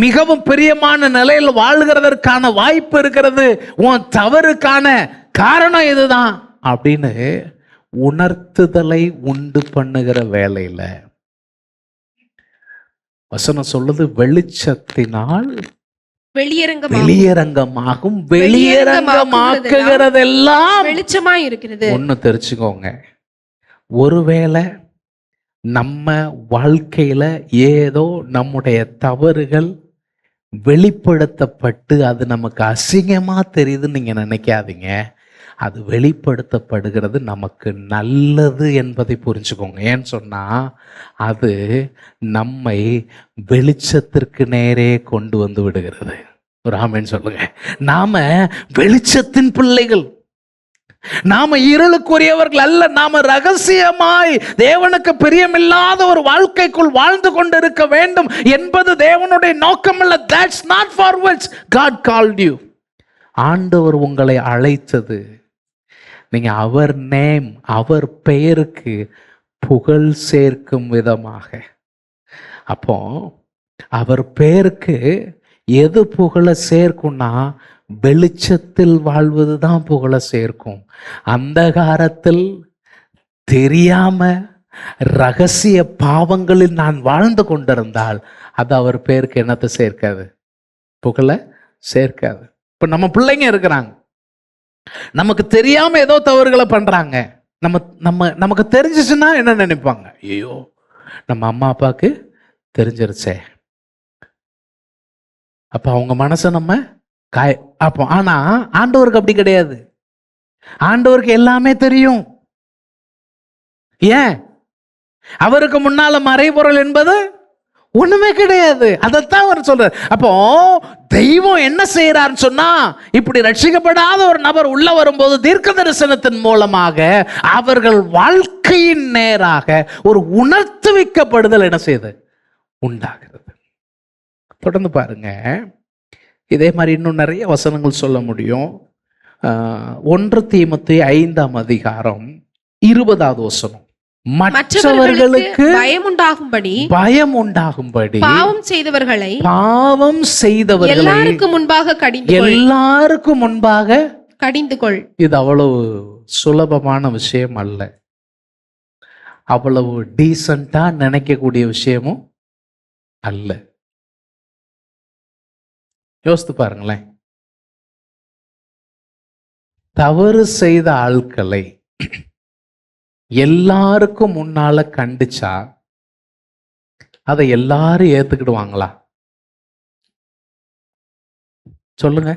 மிகவும் பிரியமான நிலையில் வாழ்கிறதற்கான வாய்ப்பு இருக்கிறது, உன் தவறுக்கான காரணம் இதுதான் அப்படின்னு உணர்த்துதலை உண்டு பண்ணுகிற வேலையில வசனம் சொல்லுது, வெளிச்சத்தினால் வெளியரங்கமாகும். வெளியரங்கமாக்குகிறதெல்லாம் வெளிச்சமா இருக்கிறது. ஒண்ணு தெரிஞ்சுக்கோங்க, ஒருவேளை நம்ம வாழ்க்கையில ஏதோ நம்முடைய தவறுகள் வெளிப்படுத்தப்பட்டு அது நமக்கு அசிங்கமா தெரியுதுன்னு நீங்க நினைக்காதீங்க. அது வெளிப்படுத்தப்படுகிறது நமக்கு நல்லது என்பதை புரிஞ்சுக்கோங்க. ஏன்னு சொன்னா அது நம்மை வெளிச்சத்திற்கு நேரே கொண்டு வந்து விடுகிறது. ஒரு ஆமென் சொல்லுங்க. நாம வெளிச்சத்தின் பிள்ளைகள், நாம இருளுக்குரியவர்கள் அல்ல. நாம ரகசியமாய் தேவனுக்கு பிரியமில்லாத ஒரு வாழ்க்கைக்குள் வாழ்ந்து கொண்டிருக்க வேண்டும் என்பது தேவனுடைய நோக்கம் அல்ல. That's not for which God called you. ஆண்டவர் உங்களை அழைத்தது நீங்க அவர் நேம், அவர் பெயருக்கு புகழ் சேர்க்கும் விதமாக. அப்போ அவர் பெயருக்கு எது புகழ சேர்க்கும்னா வெளிச்சத்தில் வாழ்வது தான் புகழ சேர்க்கும். அந்தகாரத்தில் தெரியாம ரகசிய பாவங்களில் நான் வாழ்ந்து கொண்டிருந்தால் அது அவர் பேருக்கு என்னத்தை சேர்க்காது? புகழ சேர்க்காது. இப்ப நம்ம பிள்ளைங்க இருக்கிறாங்க, நமக்கு தெரியாம ஏதோ தவறுகளை பண்றாங்க. நமக்கு தெரிஞ்சிச்சுன்னா என்ன நினைப்பாங்க? ஐயோ நம்ம அம்மா அப்பாவுக்கு தெரிஞ்சிருச்சே. அப்ப அவங்க மனசை நம்ம அப்போ ஆனா ஆண்டவருக்கு அப்படி கிடையாது. ஆண்டவருக்கு எல்லாமே தெரியும். ஏன்? அவருக்கு முன்னால மறைபொருள் என்பது ஒண்ணுமே கிடையாது. அதைத்தான் அவர் சொல்றார். அப்போ தெய்வம் என்ன செய்யறாருன்னு சொன்னா, இப்படி ரட்சிக்கப்படாத ஒரு நபர் உள்ள வரும்போது தீர்க்க தரிசனத்தின் மூலமாக அவர்கள் வாழ்க்கையின் நேராக ஒரு உணர்த்துவிக்கப்படுதல் என்ன செய்யுது? உண்டாகிறது. தொடர்ந்து பாருங்க. இதே மாதிரி இன்னும் நிறைய வசனங்கள் சொல்ல முடியும். 1 தீமோத்தேயு 5ஆம் அதிகாரம் 20வது வசனம். மற்றவர்களுக்கு பயம் உண்டாகும்படி பாவம் செய்தவர்களை எல்லாருக்கும் முன்பாக கடிந்து கொள். இது அவ்வளவு சுலபமான விஷயம் அல்ல. அவ்வளவு டீசெண்டா நினைக்கக்கூடிய விஷயமும் அல்ல. யோசித்து பாருங்களேன். தவறு செய்த ஆட்களை எல்லாருக்கும் முன்னால கண்டிச்சா அதை எல்லாரும் ஏத்துக்கிடுவாங்களா? சொல்லுங்க.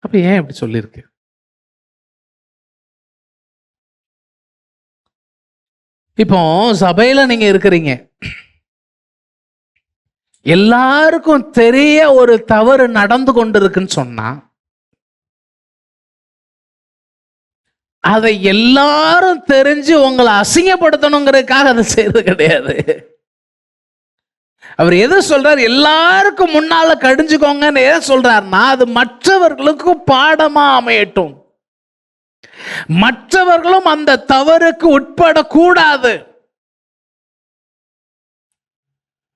அப்ப ஏன் இப்படி சொல்லிருக்கு? இப்போ சபையில நீங்க இருக்கிறீங்க, எல்லாருக்கும் தெரிய ஒரு தவறு நடந்து கொண்டிருக்குன்னு சொன்னா அதை எல்லாரும் தெரிஞ்சு உங்களை அசிங்கப்படுத்தணுங்கிறதுக்காக அதை செய்யறது கிடையாது. அவர் எது சொல்றார்? எல்லாருக்கும் முன்னால கடிஞ்சுக்கோங்கன்னு எதை சொல்றாருன்னா, அது மற்றவர்களுக்கு பாடமா அமையட்டும். மற்றவர்களும் அந்த தவறுக்கு உட்படக்கூடாது.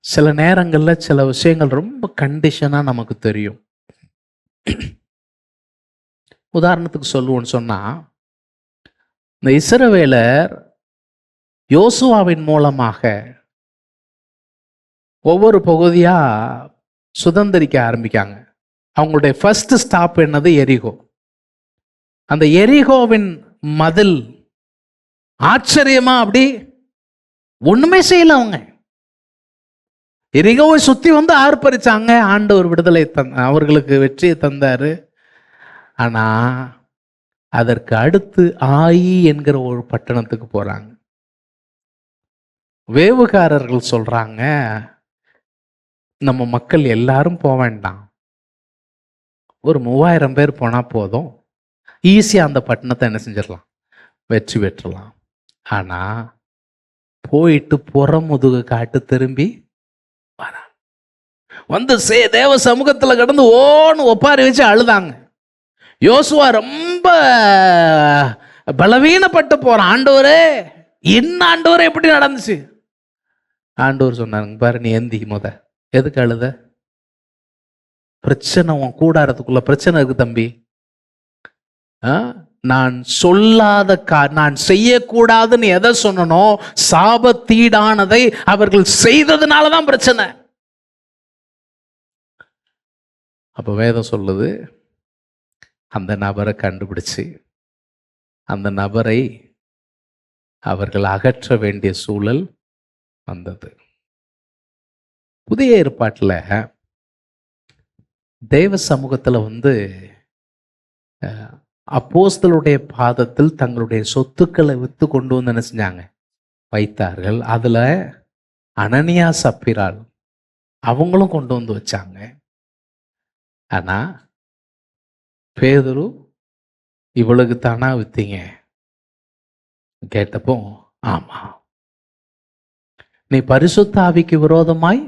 சில நேரங்கள்ல சில விஷயங்கள் ரொம்ப கண்டிஷனா நமக்கு தெரியும். உதாரணத்துக்கு சொல்லுவோன்னு சொன்னா, இந்த இஸ்ரவேலர் யோசுவாவின் மூலமாக ஒவ்வொரு பகுதியா சுதந்திரிக்க ஆரம்பிக்காங்க. அவங்களுடைய ஃபர்ஸ்ட் ஸ்டாப் என்னது? எரிகோ. அந்த எரிகோவின் மதில் ஆச்சரியமா அப்படி ஒண்ணுமே செய்யல. அவங்க எரிகோவை சுத்தி வந்து ஆர்ப்பரிச்சாங்க. ஆண்டவர் விடுதலை அவர்களுக்கு வெற்றியை தந்தாரு. ஆனா அதற்கு அடுத்து ஆயி என்கிற ஒரு பட்டணத்துக்கு போறாங்க. வேவுகாரர்கள் சொல்றாங்க, நம்ம மக்கள் எல்லாரும் போக வேண்டாம், ஒரு 3000 பேர் போனா போதும், ஈஸியா அந்த பட்டணத்தை என்ன செஞ்சிடலாம்? வெற்றி பெற்றலாம். ஆனா போயிட்டு புறமுதுகு காட்டு திரும்பி வராங்க. வந்து தேவ சமூகத்துல கடந்து ஓன்னு ஒப்பாரி வச்சு அழுதாங்க. யோசுவா ரொம்ப பலவீனப்பட்டு போறான். ஆண்டவரே என்ன ஆண்டவரே எப்படி நடந்துச்சு? ஆண்டவர் சொன்னாருங்க, பாரு நீ எந்தி எதுக்கு அழுத? பிரச்சனை உன் கூடாரத்துக்குள்ள பிரச்சனை இருக்கு தம்பி. நான் சொல்லாத நான் செய்யக்கூடாதுன்னு எதை சொன்னனோ சாபத்தீடானதை அவர்கள் செய்ததுனாலதான் பிரச்சனை. அப்ப வேதம் சொல்லுது, அந்த நபரை கண்டுபிடிச்சு அந்த நபரை அவர்கள் அகற்ற வேண்டிய சூழல் வந்தது. புதிய ஏற்பாட்டில் தேவ சமூகத்துல அப்போஸ்தலருடைய பாதத்தில் தங்களுடைய சொத்துக்களை வித்து கொண்டு வந்து என்ன செஞ்சாங்க, வைத்தார்கள். அதுல அனனியா சப்பீராள் அவங்களும் கொண்டு வந்து வச்சாங்க. ஆனா பேதுரு, இவளுக்கு தானா வித்தீங்க கேட்டப்போ, ஆமா, நீ பரிசுத்த ஆவிக்கு விரோதமாய்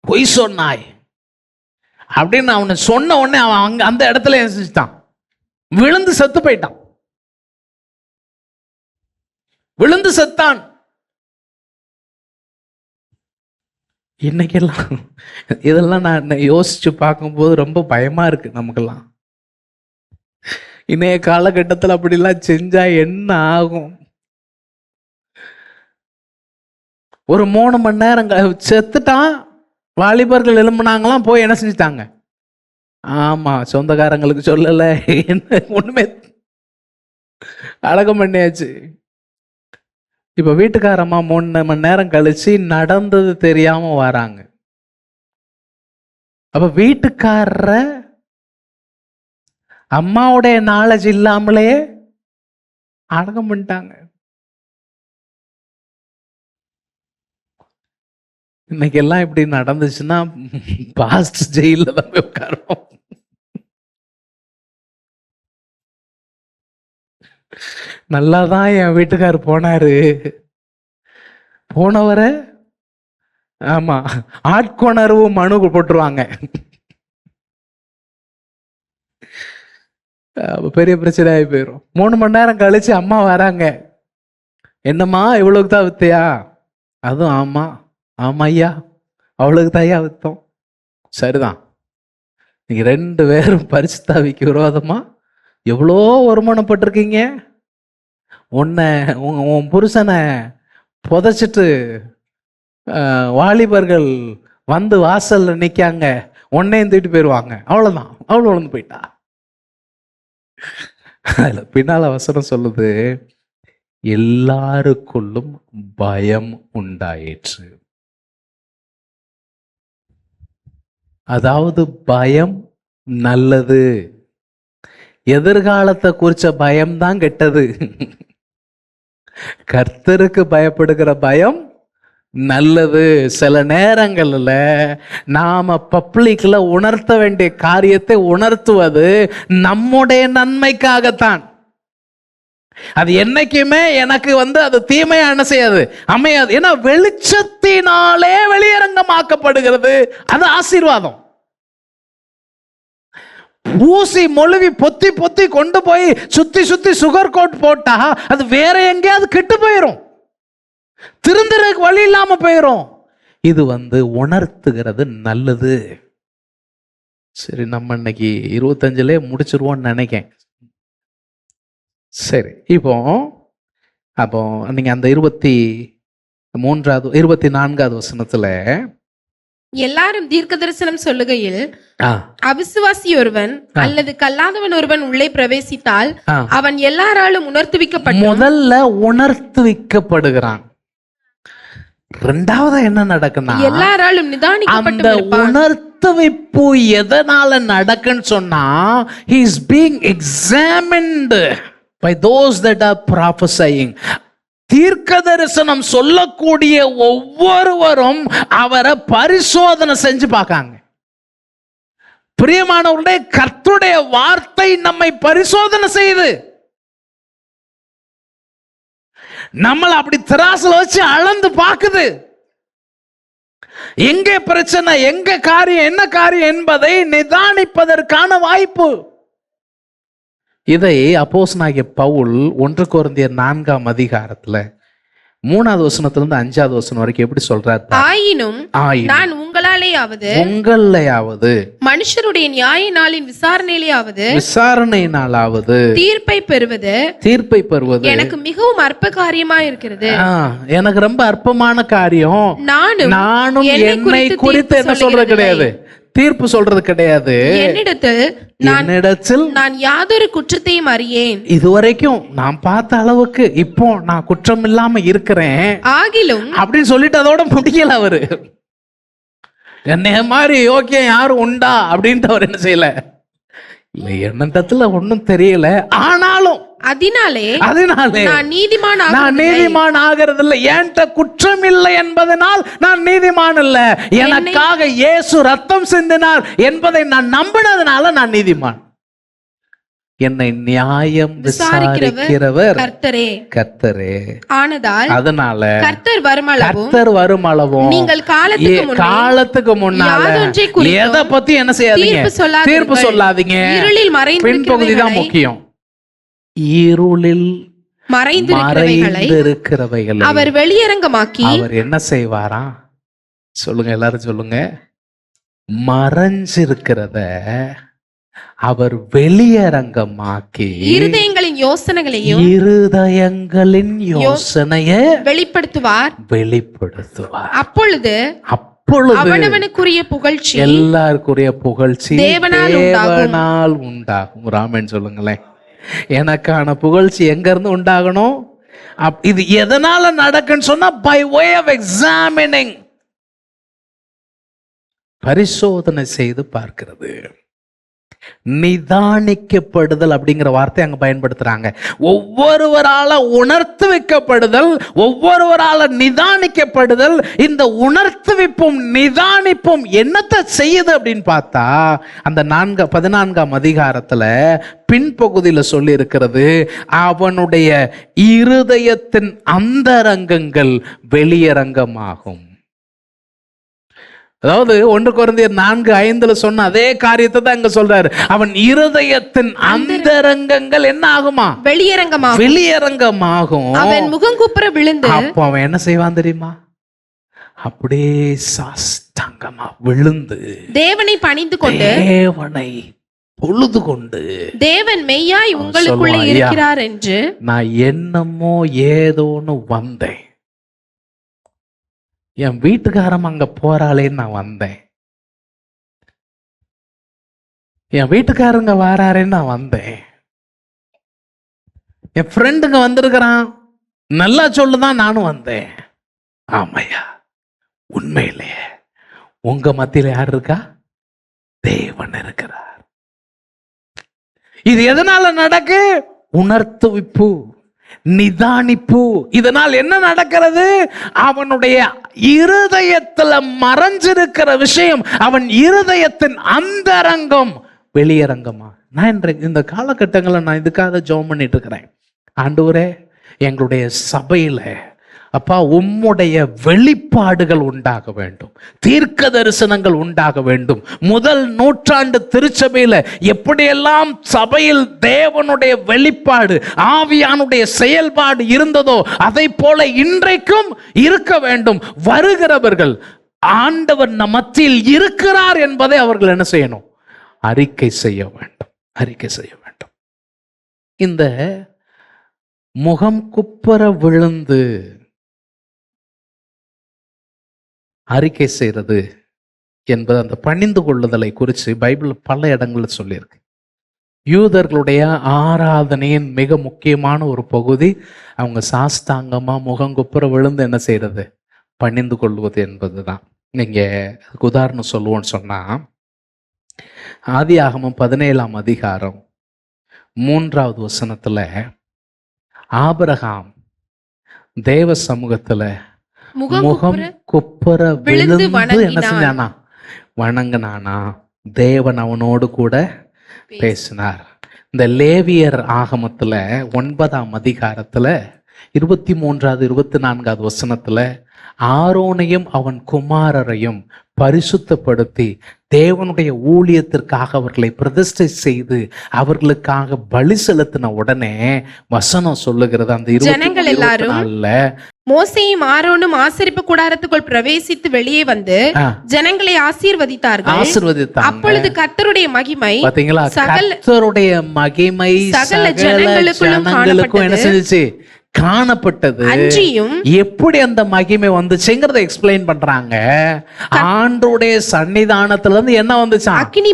பொய் சொன்னாய் அப்படின்னு அவனை சொன்ன உடனே அவன் அங்க அந்த இடத்துல என்ன செஞ்சுட்டான், விழுந்து செத்து போயிட்டான், விழுந்து செத்தான். இன்னைக்கெல்லாம் இதெல்லாம் நான் யோசிச்சு பார்க்கும்போது ரொம்ப பயமா இருக்கு நமக்கெல்லாம். இன்றைய காலகட்டத்தில் அப்படிலாம் செஞ்சா என்ன ஆகும்? ஒரு 3 மணி நேரம் செத்துட்டான், வாலிபர்கள் எழும்புனாங்களாம், போய் என்ன செஞ்சுட்டாங்க, ஆமா சொந்தக்காரங்களுக்கு சொல்லலை, என்ன ஒண்ணுமே அடக்கம் பண்ணியாச்சு. இப்ப வீட்டுக்காரம்மா 3 மணி நேரம் கழிச்சு நடந்தது தெரியாம வராங்க. அப்ப வீட்டுக்காரர அம்மாவுடைய நாலேஜ் இல்லாமலே அடக்கம் பண்ணிட்டாங்க. இன்னைக்கு எல்லாம் இப்படி நடந்துச்சுன்னா பாஸ்ட் ஜெயில தான் போய் உட்காரோம். நல்லாதான் என் வீட்டுக்காரர் போனாரு, போனவரை ஆமா ஆட்கொணர்வு மனு போட்டுருவாங்க. பெரிய பிரச்சனை ஆகி போயிடும். 3 மணி நேரம் கழிச்சு அம்மா வராங்க, என்னம்மா இவ்வளவுக்கு தான் வித்தியா? அதுவும் ஆமா, ஆமா ஐயா, அவளுக்கு தாயா வித்தோம். சரிதான், நீங்க 2 பேரும் பரிசுத்தாவிக்கு விரோதமா எவ்வளோ வருமானப்பட்டிருக்கீங்க. உன் புருஷனை புதைச்சிட்டு வாலிபர்கள் வந்து வாசல்ல நிக்காங்க, உன்னையும் தூக்கிட்டு போயிடுவாங்க, அவ்வளவுதான், அவ்வளவு விழுந்து போயிட்டா. அதுல பின்னால வசனம் சொல்லுது, எல்லாருக்குள்ளும் பயம் உண்டாயிற்று. அதாவது பயம் நல்லது, எதிர்காலத்தை குறிச்ச பயம்தான் கெட்டது. கர்த்தருக்கு பயப்படுகிற பயம் நல்லது. சில நேரங்கள்ல நாம பப்ளிக்ல உணர்த்த வேண்டிய காரியத்தை உணர்த்துவது நம்முடைய நன்மைக்காகத்தான். அது என்னைக்குமே எனக்கு அது தீமையா என்ன செய்யாது, அமையாது. ஏன்னா வெளிச்சத்தினாலே வெளியரங்கமாக்கப்படுகிறது, அது ஆசீர்வாதம். ஊசி மொழுவி பொத்தி பொத்தி கொண்டு போய் சுத்தி சுத்தி சுகர் கோட் போட்டா அது வேற எங்கேயாவது கெட்டு போயிடும், திருந்துறதுக்கு வழி இல்லாம போயிடும். இது உணர்த்துகிறது நல்லது. சரி, நம்ம இன்னைக்கு 25லே முடிச்சிருவோம்னு நினைக்கேன். சரி, அப்போ நீங்க அந்த 24வது வசனத்துல, எல்லாரும் தீர்க்க தரிசனம் சொல்லுகையில் அவிசுவாசி ஒருவன் அல்லது கல்லாதவன் ஒருவன் உள்ளே பிரவேசித்தால் அவன் எல்லாராலும் உணர்த்துவிக்கப்பட்டு, முதல்ல உணர்த்துவிக்கப்படுகிறான். 2வது என்ன நடக்குன்னா, எல்லாராலும் நிதானிக்கப்பட்டு. அந்த உணர்த்துவிப்பு எதனால நடக்குன்னு சொன்னா, he is being examined by those that are prophesying. தீர்க்க தரிசனம் சொல்லக்கூடிய ஒவ்வொருவரும் அவரை பரிசோதனை செஞ்சு பார்க்காங்க. பிரியமானவருடைய கர்த்தருடைய வார்த்தை நம்மை பரிசோதனை செய்யுது. நம்மளை அப்படி திராசுல வச்சு அளந்து பார்க்குது. எங்கே பிரச்சனை, எங்க காரியம், என்ன காரியம் என்பதை நிதானிப்பதற்கான வாய்ப்பு. இதை அப்போஸ்தலனாகிய பவுல் 1 கொரிந்தியர் 4ஆம் அதிகாரத்துல 3வது வசனத்திலிருந்து 5வது வசனம் வரைக்கும் எப்படி சொல்றார்? ஆயினும் நான் உங்களாலேயாவது மனுஷருடைய நியாய நாளின் விசாரணையினாலாவது தீர்ப்பை பெறுவது எனக்கு மிகவும் அற்ப காரியமா இருக்கிறது. எனக்கு ரொம்ப அற்பமான காரியம். நானும் என்னை குறித்து என்ன சொல்றது கிடையாது, தீர்ப்பு சொல்றது கிடையாது. என்னிடத்தில் நான் யாதொரு குற்றத்தையும் அறியேன். இதுவரைக்கும் நான் பார்த்த அளவுக்கு இப்போ நான் குற்றம் இல்லாம இருக்கிறேன் ஆகிலும் அப்படின்னு சொல்லிட்டு அதோட முடியல அவரு. என்னைய மாதிரி யோக்கியம் யாரும் உண்டா அப்படின்ட்டு அவர் என்ன செய்யல, இல்ல என்னத்துல ஒண்ணும் தெரியல, ஆனாலும் அதனாலே நான் நீதிமான் ஆகிறது இல்லை, என்கிட்ட குற்றம் இல்லை என்பதனால் நான் நீதிமான் இல்ல, எனக்காக இயேசு ரத்தம் சிந்தினார் என்பதை நான் நம்பினதுனால நான் நீதிமான். என்னை நியாயம் விசாரிக்கிறவர் கர்த்தரே ஆனதால், அதனால கர்த்தர் வரும் அளவும் நீங்கள் காலத்துக்கு முன்னால எதை பத்தி என்ன செய்யாதீங்க, தீர்ப்பு சொல்லாதீங்க. பின்பகுதி தான் முக்கியம். இருளில் மறைந்திருக்கிறவைகளை அவர் வெளியரங்கமாக்கி, அவர் என்ன செய்வாரா சொல்லுங்க, எல்லாரும் சொல்லுங்க. மறைஞ்சிருக்கிறத அவர் வெளியரங்கமாக்கி இருதயங்களின் யோசனையை வெளிப்படுத்துவார். அப்பொழுது அவனவனுக்குரிய புகழ்ச்சி, எல்லாருக்குரிய புகழ்ச்சி தேவனால் உண்டாகும். ராமன் சொல்லுங்களேன், எனக்கான புகழ்ச்சி எங்க இருந்து உண்டாகணும்? இது எதனால நடக்குன்னு சொன்னா, பை வே ஆஃப் எக்ஸாமினிங், பரிசோதனை செய்து பார்க்கிறது. நிதானிக்கப்படுதல் அப்படிங்கிற வார்த்தை அங்க பயன்படுத்துறாங்க. ஒவ்வொருவரால உணர்த்து வைக்கப்படுதல், ஒவ்வொருவரால நிதானிக்கப்படுதல். இந்த உணர்த்துவிப்பும் நிதானிப்பும் என்னத்தை செய்யுது அப்படின்னு பார்த்தா, அந்த 14ஆம் அதிகாரத்துல பின்பகுதியில் சொல்லி இருக்கிறது, அவனுடைய இருதயத்தின் அந்தரங்கங்கள் வெளியரங்கமாகும். அதாவது 1 கொரிந்தியர் 4:5 சொன்ன அதே காரியத்தை தான் இங்க சொல்றாரு. அவன் இருதயத்தின் அந்தரங்கங்கள் என்ன ஆகுமா? வெளியரங்கமாகும். அவன் முகங்குப்புற விழுந்து, அப்ப அவன் என்ன செய்வான் தெரியுமா? அப்படியே சாஷ்டாங்கமா விழுந்து தேவனை பணிந்து கொண்டு, தேவனை பொழுது கொண்டு, தேவன் மெய்யாய் உங்களுக்குள்ளே இருக்கிறார் என்று நான் என்னமோ ஏதோன்னு வந்தேன், என் வீட்டுக்காரம் அங்க போறாளேன்னு நான் வந்தேன், என் வீட்டுக்காரங்க வாராரேன்னு நான் வந்தேன், என் ஃப்ரெண்டுங்க வந்திருக்கிறான் நல்லா சொல்லுதான் நானும் வந்தேன். ஆமையா, உண்மையிலே உங்க மத்தியில யார் இருக்கா? தேவன் இருக்கிறார். இது எதனால நடக்கு? உணர்த்துவிப்பு, நிதானிப்பு. இதனால் என்ன நடக்கிறது? அவனுடைய இருதயத்துல மறைஞ்சிருக்கிற விஷயம், அவன் இருதயத்தின் அந்தரங்கம் வெளியரங்கமா. நான் இந்த காலகட்டங்களில் நான் இதுக்காக ஜெபம் பண்ணிட்டு இருக்கிறேன். ஆண்டவரே, எங்களுடைய சபையில அப்பா உம்முடைய வெளிப்பாடுகள் உண்டாக வேண்டும், தீர்க்க தரிசனங்கள் உண்டாக வேண்டும். முதல் நூற்றாண்டு திருச்சபையில எப்படியெல்லாம் சபையில் தேவனுடைய வெளிப்பாடு, ஆவியானுடைய செயல்பாடு இருந்ததோ அதை போல இன்றைக்கும் இருக்க வேண்டும். வருகிறவர்கள் ஆண்டவர் நம் மத்தியில் இருக்கிறார் என்பதை அவர்கள் என்ன செய்யணும்? அறிக்கை செய்ய வேண்டும், அறிக்கை செய்ய வேண்டும். இந்த முகம் குப்புற விழுந்து அறிக்கை செய்கிறது என்பது, அந்த பணிந்து கொள்ளுதலை குறித்து பைபிள் பல இடங்களில் சொல்லியிருக்கு. யூதர்களுடைய ஆராதனையின் மிக முக்கியமான ஒரு பகுதி, அவங்க சாஸ்தாங்கமா முகங்குப்புற விழுந்து என்ன செய்யறது? பணிந்து கொள்வது என்பது தான். நீங்க உதாரணம் சொல்லுவோன்னு சொன்னா, ஆதியாகமம் 17ஆம் அதிகாரம் 3வது வசனத்துல ஆபிரகாம் தேவ சமூகத்துல முகம் குப்புற விழுந்து என்ன செஞ்சானா? வணங்கினானா. தேவன் அவனோடு கூட பேசினார். இந்த லேவியர் ஆகமத்துல 9ஆம் அதிகாரத்துல 23வது 24வது வசனத்துல ஆரோனையும் அவன் குமாரரையும் பரிசுத்தப்படுத்தி தேவனுடைய ஊழியத்திற்காக அவர்களை பிரதிஷ்டை செய்து அவர்களுக்காக பலி செலுத்தின உடனே வசனம் சொல்லுகிறது, அந்த ஜனங்கள் எல்லாரும் மோசேயும் ஆரோனும் ஆசரிப்பு கூடாரத்துக்குள் பிரவேசித்து வெளியே வந்து ஜனங்களை ஆசீர்வதித்தார்கள். அப்பொழுது கர்த்தருடைய மகிமை, பாத்தீங்களா, கர்த்தருடைய மகிமை சகல ஜனங்களுக்கும் என்ன செஞ்சுச்சு? காணப்பட்டது. எப்படி அந்த மகிமை வந்துச்சுங்கிறத எக்ஸ்பிளைன் பண்றாங்க. ஆண்டவருடைய சன்னிதானத்துல இருந்து என்ன வந்துச்சான்? அக்கினி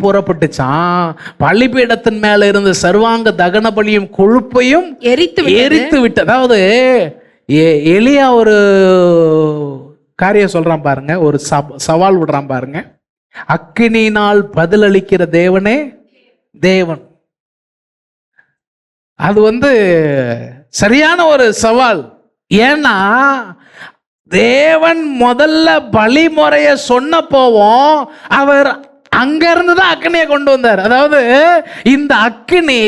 புறப்பட்டுச்சான். பலிபீடத்தின் மேல இருந்த சர்வாங்க தகன பலியும் கொழுப்பையும் எரித்து விட்டு, அதாவது எலியா ஒரு காரியம் சொல்றான் பாருங்க, ஒரு சவால் விடுறான் பாருங்க. அக்கினியினால் பதிலளிக்கிற தேவனே தேவன். அது சரியான ஒரு சவால். ஏன்னா தேவன் முதல்ல பலிமுறைய சொன்னப்போவும் அவர் அங்க இருந்துதான் அக்கினியை கொண்டு வந்தார். அதாவது இந்த அக்கினி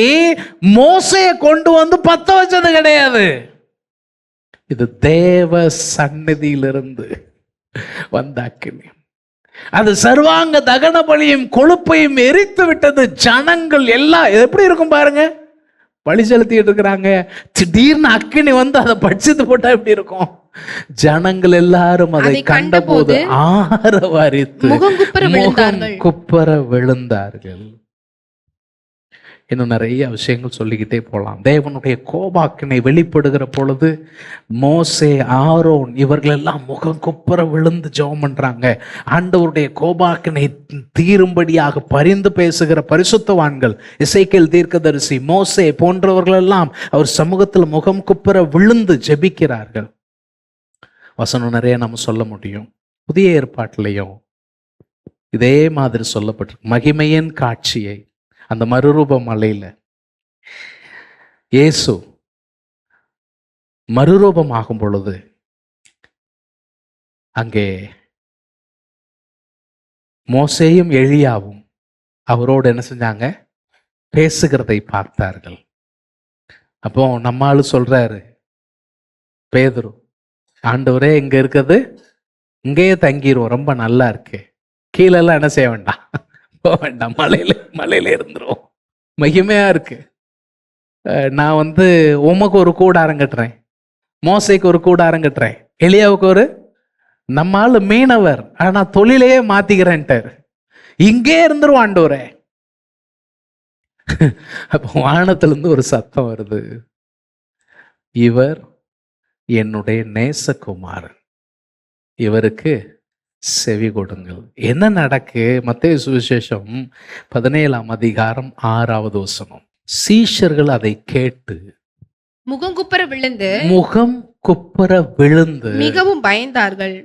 மோசையை கொண்டு வந்து பத்த வச்சது கிடையாது. இது தேவ சந்நிதியிலிருந்து வந்த அக்கினி. அது சர்வாங்க தகன பலியும் கொழுப்பையும் எரித்து விட்டது. ஜனங்கள் எல்லாம் எப்படி இருக்கும் பாருங்க, பலி செலுத்திட்டு இருக்கிறாங்க, திடீர்னு அக்கினி வந்து அதை பட்சித்து போட்டா எப்படி இருக்கும்? ஜனங்கள் எல்லாரும் அதை கண்டபோது ஆரவாரித்து முகம் குப்புற விழுந்தார்கள். இன்னும் நிறைய விஷயங்கள் சொல்லிக்கிட்டே போகலாம். தேவனுடைய கோபாக்கினை வெளிப்படுகிற பொழுது மோசே, ஆரோன் இவர்கள் எல்லாம் முகம் குப்புற விழுந்து ஜெபம் பண்றாங்க. ஆண்டவருடைய கோபாக்கினை தீரும்படியாக பரிந்து பேசுகிற பரிசுத்தவான்கள், எசேக்கியேல் தீர்க்கதரிசி, மோசே போன்றவர்கள் எல்லாம் அவர் சமூகத்தில் முகம் குப்புற விழுந்து ஜெபிக்கிறார்கள். வசனம் நிறைய நம்ம சொல்ல முடியும். புதிய ஏற்பாட்டிலையும் இதே மாதிரி சொல்லப்பட்டிருக்கு. மகிமையின் காட்சியை அந்த மறுரூப மலையில இயேசு மறுரூபமாகும் பொழுது அங்கே மோசேயும் எலியாவும் அவரோடு என்ன செஞ்சாங்க? பேசுகிறதை பார்த்தார்கள். அப்போ நம்மாளு சொல்றாரு, பேதுரு, ஆண்டவரே இங்க இருக்குது, இங்கேயே தங்கிடுவோம், ரொம்ப நல்லா இருக்கு, கீழெல்லாம் என்ன செய்ய வேண்டாம், போக வேண்டாம், மலையில இருந்துருவோம், மகிமையா இருக்கு. நான் உமக்கு ஒரு கூடாரம் கட்டுறேன், மோசைக்கு ஒரு கூடாரம் கட்டுறேன், எலியாவுக்கு ஒரு, நம்ம ஆளு மீனவர் ஆனா தொழிலையே மாத்திக்கிறேன்ட்டார், இங்கே இருந்துருவோம் ஆண்டவரே. அப்போ வானத்திலிருந்து ஒரு சத்தம் வருது, இவர் என்னுடைய நேசகுமாரன், இவருக்கு செவி கொடுங்கள். என்ன நடக்கு? மத்தேயு சுவிசேஷம் 17ஆம் அதிகாரம் 6வது வசனம். சீஷர்கள் அதை கேட்டு முகம் குப்புற விழுந்து மிகவும் பயந்தார்கள்.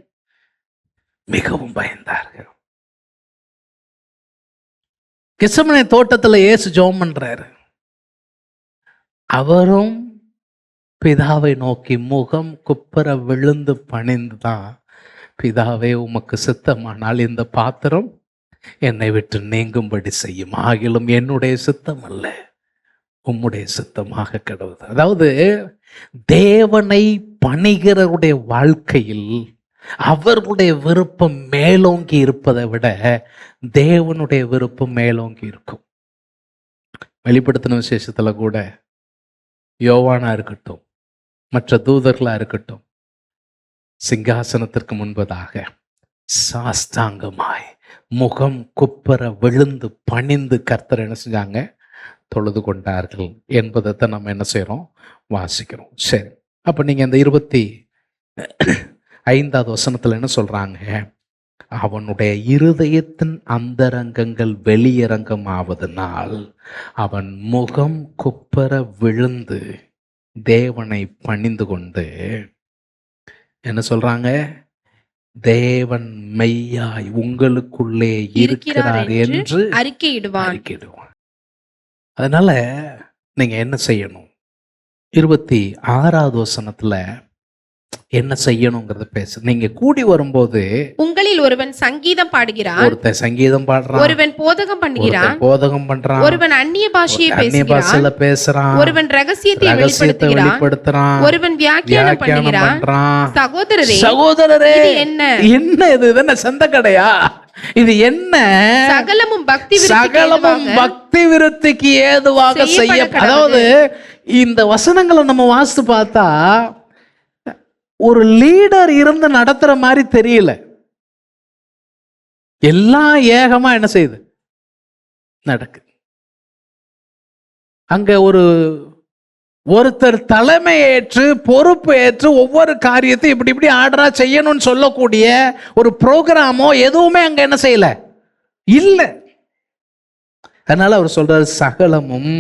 கெத்செமனே தோட்டத்துல இயேசு ஜெபம் பண்றாரு. அவரும் பிதாவை நோக்கி முகம் குப்புற விழுந்து பணிந்துதான், பிதாவே உமக்கு சித்தமானால் இந்த பாத்திரம் என்னை விட்டு நீங்கும்படி செய்யும், ஆகிலும் என்னுடைய சித்தம் அல்ல உம்முடைய சித்தமாக கடவுது. அதாவது தேவனை பணிகிறவருடைய வாழ்க்கையில் அவர்களுடைய விருப்பம் மேலோங்கி இருப்பதை விட தேவனுடைய விருப்பம் மேலோங்கி இருக்கும். வெளிப்படுத்தின விசேஷத்துல கூட யோவானா இருக்கட்டும், மற்ற தூதர்களா இருக்கட்டும், சிங்காசனத்திற்கு முன்பதாக சாஸ்தாங்கமாய் முகம் குப்புற விழுந்து பணிந்து கர்த்தர் என்ன செஞ்சாங்க? தொழுது கொண்டார்கள் என்பதை நம்ம என்ன செய்யறோம்? வாசிக்கிறோம். சரி, அப்ப நீங்க இந்த 25வது வசனத்துல என்ன சொல்றாங்க? அவனுடைய இருதயத்தின் அந்தரங்கங்கள் வெளியரங்கம் ஆவதனால் அவன் முகம் குப்புற விழுந்து தேவனை பணிந்து கொண்டு என்ன சொல்றாங்க? தேவன் மெய்யாய் உங்களுக்குள்ளே இருக்கிறார் என்று அறிக்கையிடுவான். அதனால நீங்க என்ன செய்யணும்? 26வது வசனத்துல என்ன செய்யணுங்கிறத பேசு. நீங்க கூடி வரும்போது உங்களில் ஒருவன் சங்கீதம் பாடுகிறான், ஒருத்தன் சங்கீதம் பாடுறான், ஒருவன் போதகம் பண்ணுகிறான், ஒருவன் அந்நிய பாஷையில பேசுறான், ஒருவன் ரகசியத்தை வெளிப்படுத்துகிறான், ஒருவன் வியாக்கியானம் பண்ணுகிறான். சகோதரரே என்ன இது? என்ன சந்த கடையா இது? என்ன? சகலமும் பக்தி விருத்திக்கு ஏதுவாக செய்ய. அதாவது இந்த வசனங்களை நம்ம வாசித்து பார்த்தா ஒரு லீடர் இருந்து நடத்துற மாதிரி தெரியல. எல்லாம் ஏகமா என்ன செய்யுது? நடக்கு. அங்க ஒருத்தர் தலைமை ஏற்று பொறுப்பு ஏற்று ஒவ்வொரு காரியத்தை இப்படி ஆர்டரா செய்யணும்னு சொல்லக்கூடிய ஒரு புரோகிராமோ எதுவுமே அங்க என்ன செய்யல, இல்ல. அதனால அவர் சொல்றாரு, சகலமும்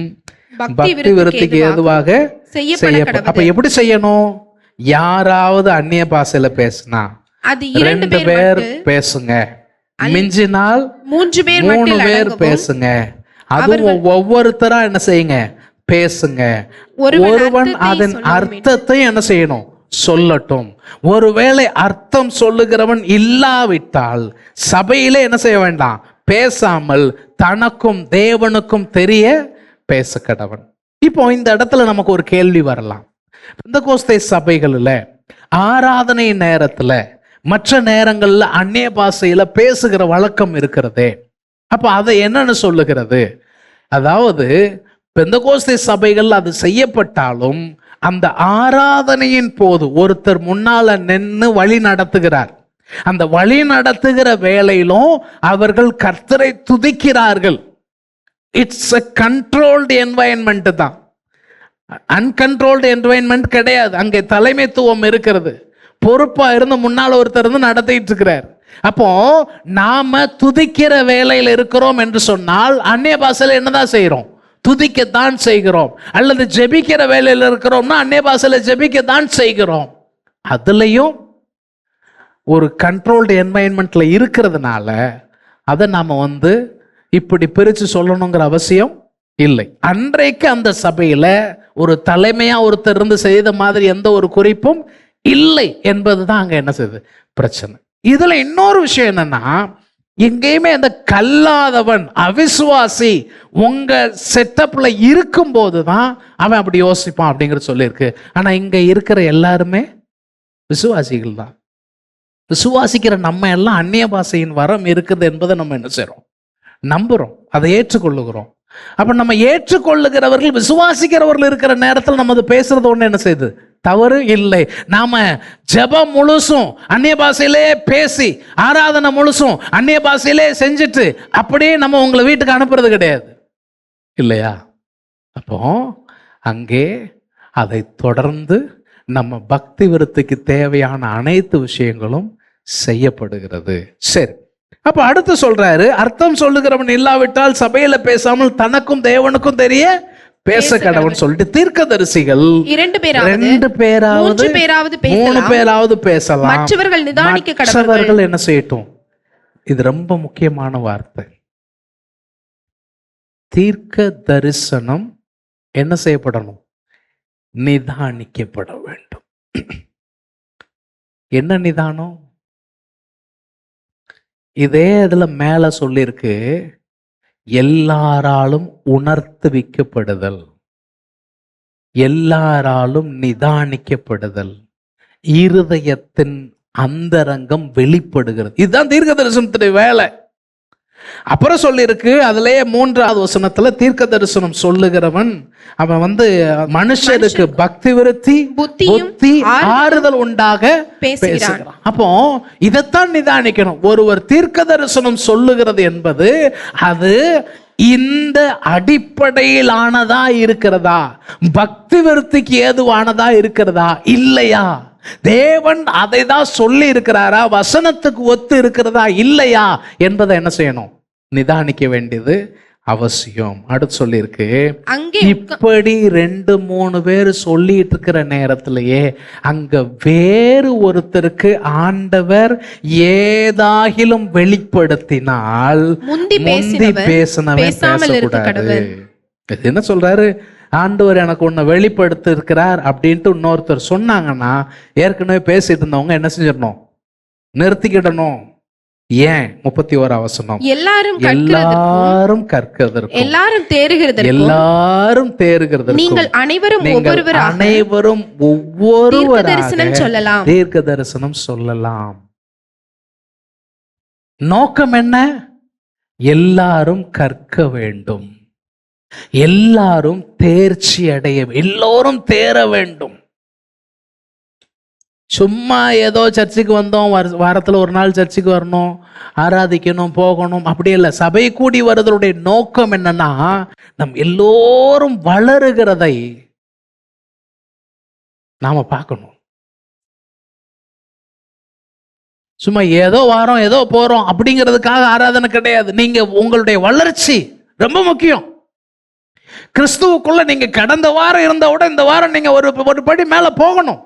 பக்தி விருத்திக்கு ஏதுவாக செய்ய. அப்ப எப்படி செய்யணும்? யாராவது அந்நிய பாஷையில பேசினா அது 2 பேர் பேசுங்க, மிஞ்சினால் 3 பேர் 3 பேர் பேசுங்க. அதுவும் ஒவ்வொருத்தரா என்ன செய்யுங்க, பேசுங்க. ஒருவன் அதன் அர்த்தத்தை என்ன செய்யணும், சொல்லட்டும். ஒருவேளை அர்த்தம் சொல்லுகிறவன் இல்லாவிட்டால் சபையிலே என்ன செய்ய வேண்டாம், பேசாமல் தனக்கும் தேவனுக்கும் தெரிய பேச கடவன். இப்போ இந்த இடத்துல நமக்கு ஒரு கேள்வி வரலாம். பெந்தெகோஸ்தே சபைகள்ல ஆராதனை நேரத்துல மற்ற நேரங்கள்ல அந்நிய பாஷையில பேசுகிற வழக்கம் இருக்கிறதே, அப்ப அதை என்னன்னு சொல்லுகிறது? அதாவது பெந்தெகோஸ்தே சபைகள் அது செய்யப்பட்டாலும் அந்த ஆராதனையின் போது ஒருத்தர் முன்னால நின்று வழி நடத்துகிறார். அந்த வழி நடத்துகிற வேளையிலும் அவர்கள் கர்த்தரை துதிக்கிறார்கள். இட்ஸ் a controlled environment தான், அன்கண்ட்ரோல்டு என்வைரன்மெண்ட் கிடையாது. அங்கே தலைமைத்துவம் இருக்கிறது. பொறுப்பா இருந்து முன்னால ஒருத்தர் இருந்து நடத்திட்டு இருக்கிறார். அப்போ நாம துதிக்கிற வேலையில் இருக்கிறோம் என்று சொன்னால் அந்நிய பாஷையில என்னதான் செய்யறோம், துதிக்கத்தான் செய்கிறோம். அல்லது ஜெபிக்கிற வேலையில் இருக்கிறோம்னா அந்நிய பாஷையில ஜெபிக்கத்தான் செய்கிறோம். அதுலயும் ஒரு கண்ட்ரோல்டு என்வைரன்மெண்ட்ல இருக்கிறதுனால அதை நாம இப்படி பிரிச்சு சொல்லணுங்கிற அவசியம் இல்லை. அன்றைக்கு அந்த சபையில ஒரு தலைமையா ஒருத்தர் இருந்து செய்த மாதிரி எந்த ஒரு குறிப்பும் இல்லை என்பதுதான் அங்க என்ன செய்யுது பிரச்சனை. இதுல இன்னொரு விஷயம் என்னன்னா, எங்கேயுமே அந்த கல்லாதவன் அவிசுவாசி உங்க செட்டப்ல இருக்கும் போதுதான் அவன் அப்படி யோசிப்பான் அப்படிங்கிறது சொல்லியிருக்கு. ஆனா இங்க இருக்கிற எல்லாருமே விசுவாசிகள் தான். விசுவாசிக்கிற நம்ம எல்லாம் அந்நிய பாஷையின் வரம் இருக்குது என்பதை நம்ம என்ன செய்றோம், நம்புறோம், அதை ஏற்றுக்கொள்ளுகிறோம். அப்ப நம்ம ஏற்றுக்கொள்ளுகிறவர்கள் விசுவாசிக்கிறவர்கள் இருக்கிற நேரத்தில் நம்ம பேசுறது ஒண்ணு என்ன செய்யுது, தவறு இல்லை. நாம ஜெபம் முழுசும் அந்நிய பாஷையிலே பேசி ஆராதனை முழுசும் அந்நிய பாஷையிலே செஞ்சுட்டு அப்படியே நம்ம உங்களை வீட்டுக்கு அனுப்புறது கிடையாது இல்லையா? அப்போ அங்கே அதை தொடர்ந்து நம்ம பக்தி விருத்திக்கு தேவையான அனைத்து விஷயங்களும் செய்யப்படுகிறது. சரி, அப்ப அடுத்து சொல்றாரு, அர்த்தம் சொல்லுகிறவன் இல்லாவிட்டால் சபையில பேசாமல் தனக்கும் தேவனுக்கும் தெரிய பேச கடவன் சொல்லிட்டு தீர்க்கதரிசிகள் 2 பேராவது 3 பேராவது பேசலாம், மற்றவர்கள் என்ன செய்யட்டும். இது ரொம்ப முக்கியமான வார்த்தை. தீர்க்க தரிசனம் என்ன செய்யப்படணும், நிதானிக்கப்பட வேண்டும். என்ன நிதானம்? இதே இதுல மேல சொல்லியிருக்கு, எல்லாராலும் உணர்த்துவிக்கப்படுதல், எல்லாராலும் நிதானிக்கப்படுதல், இருதயத்தின் அந்தரங்கம் வெளிப்படுகிறது. இதுதான் தீர்க்க தரிசனத்துடைய வேலை. அப்புறம் சொல்லியிருக்கு அதுலயே 3வது வசனத்துல, தீர்க்க தரிசனம் சொல்லுகிறவன் அவன் மனுஷருக்கு பக்தி விருத்தி புத்தி ஆறுதல் உண்டாக பேசுகிறான். அப்போ இதைத்தான் நிதானிக்கணும். ஒருவர் தீர்க்க தரிசனம் சொல்லுகிறது என்பது அது இந்த அடிப்படையிலானதா இருக்கிறதா, பக்தி விருத்திக்கு ஏதுவானதா இருக்கிறதா இல்லையா, தேவன் அதை தான் சொல்லி இருக்கிறாரா, வசனத்துக்கு ஒத்து இருக்கிறதா இல்லையா என்பதை என்ன செய்யணும், நிதானிக்க வேண்டியது அவசியம். அடுத்து சொல்லியிருக்கு, இப்படி 2-3 பேர் சொல்லிட்டு இருக்கிற நேரத்திலேயே அங்க வேறு ஒருத்தருக்கு ஆண்டவர் ஏதாகிலும் வெளிப்படுத்தினால் முந்தி பேசினவன் பேசக்கூடாது. என்ன சொல்றாரு, ஆண்டவர் எனக்கு ஒன்னு வெளிப்படுத்தி இருக்கிறார் அப்படின்ட்டு இன்னொருத்தர் சொன்னாங்கன்னா ஏற்கனவே பேசிட்டு இருந்தவங்க என்ன செஞ்சிடணும், நிறுத்திக்கிடணும். ஏன் 31வது வசனம், எல்லாரும் கற்கிறதற்கும் எல்லாரும் தேறுகிறதற்கும் நீங்கள் அனைவரும் ஒவ்வொருவராக தீர்க்க தரிசனம் சொல்லலாம். நோக்கம் என்ன, எல்லாரும் கற்க வேண்டும், எல்லாரும் தேர்ச்சி அடைய, எல்லோரும் தேர வேண்டும். சும்மா ஏதோ சர்ச்சுக்கு வந்தோம், வாரத்தில் ஒரு நாள் சர்ச்சுக்கு வரணும், ஆராதிக்கணும், போகணும், அப்படி இல்லை. சபை கூடி வருவதனுடைய நோக்கம் என்னன்னா, நம் எல்லோரும் வளருகிறதை நாம பார்க்கணும். சும்மா ஏதோ வாரம் ஏதோ போறோம் அப்படிங்கிறதுக்காக ஆராதனை கிடையாது. நீங்க உங்களுடைய வளர்ச்சி ரொம்ப முக்கியம். கிறிஸ்துவுக்குள்ள நீங்க கடந்த வாரம் இருந்த விட இந்த வாரம் நீங்க ஒரு படி மேல போகணும்.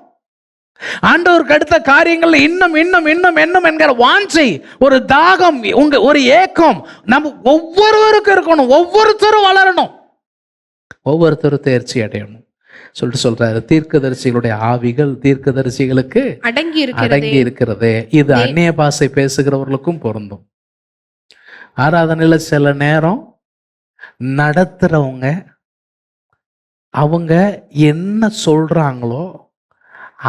ஆண்டவருக்கு அடுத்த காரியங்கள் இன்னும் இன்னும் இன்னும் இன்னும் என்கிற வாஞ்சை, ஒரு தாகம், ஒரு ஏக்கம் நம்ம ஒவ்வொருவருக்கும் இருக்கணும். ஒவ்வொருத்தரும் வளரணும், ஒவ்வொருத்தரும் தேர்ச்சி அடையணும் சொல்றாரு. தீர்க்கதரிசிகளுடைய ஆவிகள் தீர்க்கதரிசிகளுக்கு அடங்கி இருக்கிறது. இது அந்நிய பாஷை பேசுகிறவர்களுக்கும் பொருந்தும். ஆராதனையில சில நேரம் நடத்துறவங்க அவங்க என்ன சொல்றாங்களோ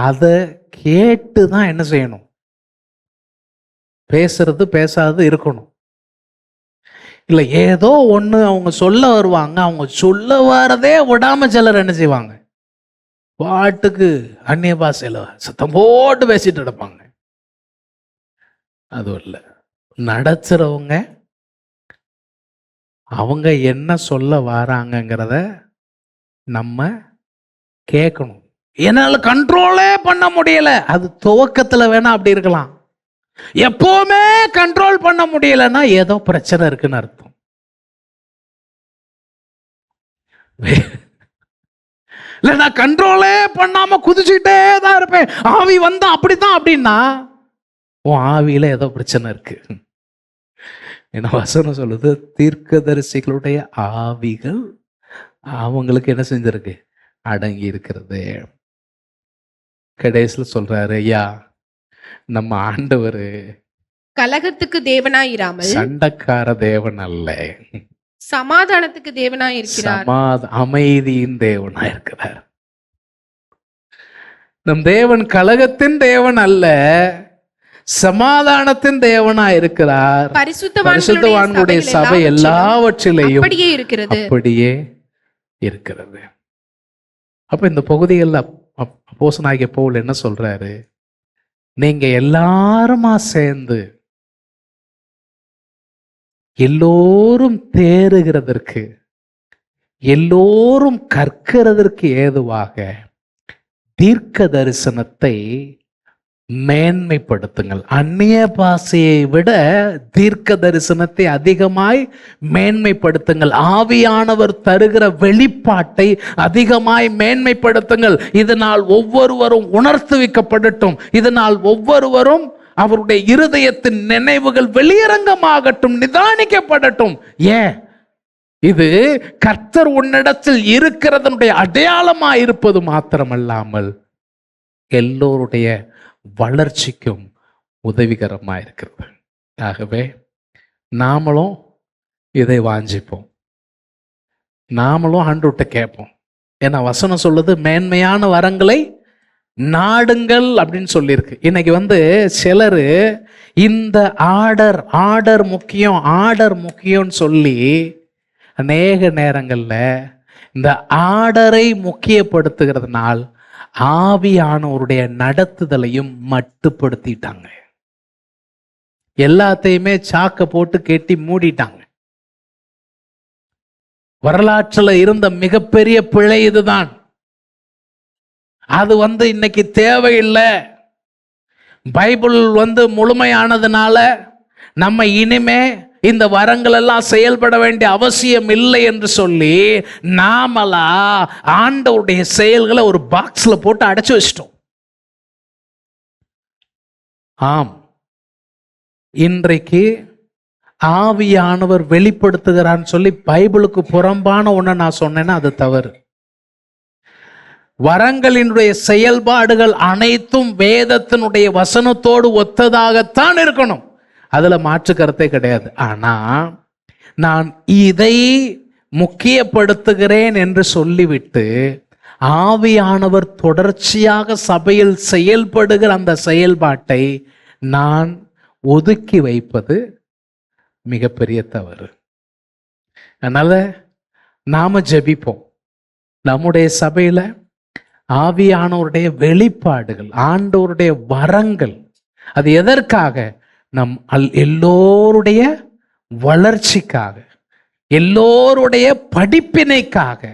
அதை கேட்டு தான் என்ன செய்யணும், பேசுறது பேசாதது இருக்கணும். இல்லை ஏதோ ஒன்று அவங்க சொல்ல வருவாங்க, அவங்க சொல்ல வரதே விடாம சிலர் என்ன செய்வாங்க, பாட்டுக்கு அந்நிய பாஷையில சத்தம் போட்டு பேசிட்டு இருப்பாங்க. அது இல்லை, நடத்துறவங்க அவங்க என்ன சொல்ல வராங்கங்கிறத நம்ம கேட்கணும். என்னால கண்ட்ரோலே பண்ண முடியல, அது துவக்கத்துல வேணா அப்படி இருக்கலாம். எப்பவுமே கண்ட்ரோல் பண்ண முடியலன்னா ஏதோ பிரச்சனை இருக்குன்னு அர்த்தம். இல்ல நான் கண்ட்ரோலே பண்ணாம குதிச்சுட்டே தான் இருப்பேன், ஆவி வந்தா அப்படித்தான் அப்படின்னா உன் ஆவியில ஏதோ பிரச்சனை இருக்கு. என்ன வசனம் சொல்லுது, தீர்க்கதரிசிகளுடைய ஆவிகள் அவங்களுக்கு என்ன செஞ்சிருக்கு, அடங்கி இருக்கிறது. கடைசியில சொல்றாரு, ஐயா நம்ம ஆண்டவர் கலகத்துக்கு தேவனாயிராமல் சண்டைக்கார தேவன் அல்ல, சமாதானத்துக்கு தேவனாய் இருக்கிறார், அமைதியின் தேவனாய் இருக்கிறார். நம் தேவன் கலகத்தின் தேவன் அல்ல, சமாதானத்தின் தேவனாய் இருக்கிறார். பரிசுத்தவான்களுடைய சபை எல்லாவற்றிலேயும் அப்படியே இருக்கிறது. அப்ப இந்த பகுதிகளில் அப்போஸ்தலனாகிய பவுல் என்ன சொல்றாரு, நீங்க எல்லாருமா சேர்ந்து எல்லோரும் தேறுகிறதற்கு, எல்லோரும் கற்கிறதற்கு ஏதுவாக தீர்க்க தரிசனத்தை மேன்மைப்படுத்துங்கள். அந்நிய பாஷையை விட தீர்க்க தரிசனத்தை அதிகமாய் மேன்மைப்படுத்துங்கள். ஆவியானவர் தருகிற வெளிப்பாட்டை அதிகமாய் மேன்மைப்படுத்துங்கள். இதனால் ஒவ்வொருவரும் உணர்த்துவிக்கப்படட்டும். இதனால் ஒவ்வொருவரும் அவருடைய இருதயத்தின் நினைவுகள் வெளியரங்கமாகட்டும், நிதானிக்கப்படட்டும். ஏன்? இது கர்த்தர் உன்னிடத்தில் இருக்கிறதனுடைய அடையாளமாய் இருப்பது மாத்திரமல்லாமல் எல்லோருடைய வளர்ச்சிக்கும் உதவிகரமாக இருக்கிறது. ஆகவே நாமளும் இதை வாஞ்சிப்போம், நாமளும் ஆண்டவர்கிட்ட கேட்போம். ஏன்னா வசனம் சொல்லுது, மேன்மையான வரங்களை நாடுங்கள் அப்படின்னு சொல்லியிருக்கு. இன்னைக்கு சிலர் இந்த ஆர்டர் முக்கியம், ஆர்டர் முக்கியம்னு சொல்லி அநேக நேரங்களில் இந்த ஆர்டரை முக்கியப்படுத்துகிறதுனால் ஆவியானவருடைய நடத்துதலையும் மட்டுப்படுத்திட்டாங்க. எல்லாத்தையுமே சாக்க போட்டு கெட்டி மூடிட்டாங்க. வரலாற்றில் இருந்த மிகப்பெரிய பிழை இதுதான். அது இன்னைக்கு தேவையில்லை. பைபிள் முழுமையானதுனால நம்ம இனிமே இந்த வரங்கள் எல்லாம் செயல்பட வேண்டிய அவசியம் இல்லை என்று சொல்லி நாமளா ஆண்டவருடைய செயல்களை ஒரு பாக்ஸ்ல போட்டு அடைச்சு வச்சிட்டோம். ஆம், இன்றைக்கு ஆவியானவர் வெளிப்படுத்துகிறான்னு சொல்லி பைபிளுக்கு புறம்பான ஒன்றை நான் சொன்னேன்னா அது தவறு. வரங்களினுடைய செயல்பாடுகள் அனைத்தும் வேதத்தினுடைய வசனத்தோடு ஒத்ததாகத்தான் இருக்கணும், அதுல மாற்று கருத்தே கிடையாது. ஆனா நான் இதை முக்கியப்படுத்துகிறேன் என்று சொல்லிவிட்டு ஆவியானவர் தொடர்ச்சியாக சபையில் செயல்படுகிற அந்த செயல்பாட்டை நான் ஒதுக்கி வைப்பது மிகப்பெரிய தவறு. அதனால நாம ஜெபிப்போம், நம்முடைய சபையில ஆவியானவருடைய வெளிப்பாடுகள், ஆண்டவருடைய வரங்கள், அது எதற்காக? நம் எல்லோருடைய வளர்ச்சிக்காக, எல்லோருடைய படிப்பினைக்காக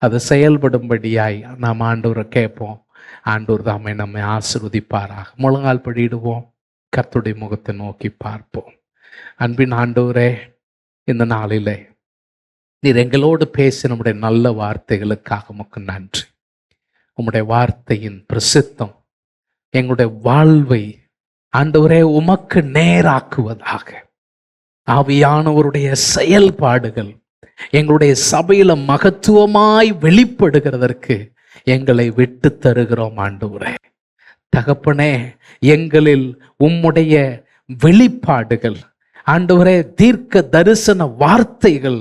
அது செயல்படும்படியாய் நாம் ஆண்டவரை கேட்போம். ஆண்டவர் தாமே நம்மை ஆசீர்வதிப்பாராக. முழங்கால் படியிடுவோம், கர்த்தருடைய முகத்தை நோக்கி பார்ப்போம். அன்பின் ஆண்டவரே, இந்த நாளிலே நீர் எங்களோடு பேசி நம்முடைய நல்ல வார்த்தைகளுக்காக உமக்கு நன்றி. உம்முடைய வார்த்தையின் பிரசித்தம் எங்களுடைய வாழ்வை ஆண்டவரே உமக்கு நேராக்குவதாக. ஆவியானவருடைய செயல்பாடுகள் எங்களுடைய சபையில மகத்துவமாய் வெளிப்படுகிறதற்கு எங்களை விட்டு தருகிறோம் ஆண்டவரே. தகப்பனே, எங்களில் உம்முடைய வெளிப்பாடுகள் ஆண்டவரே, தீர்க்க தரிசன வார்த்தைகள்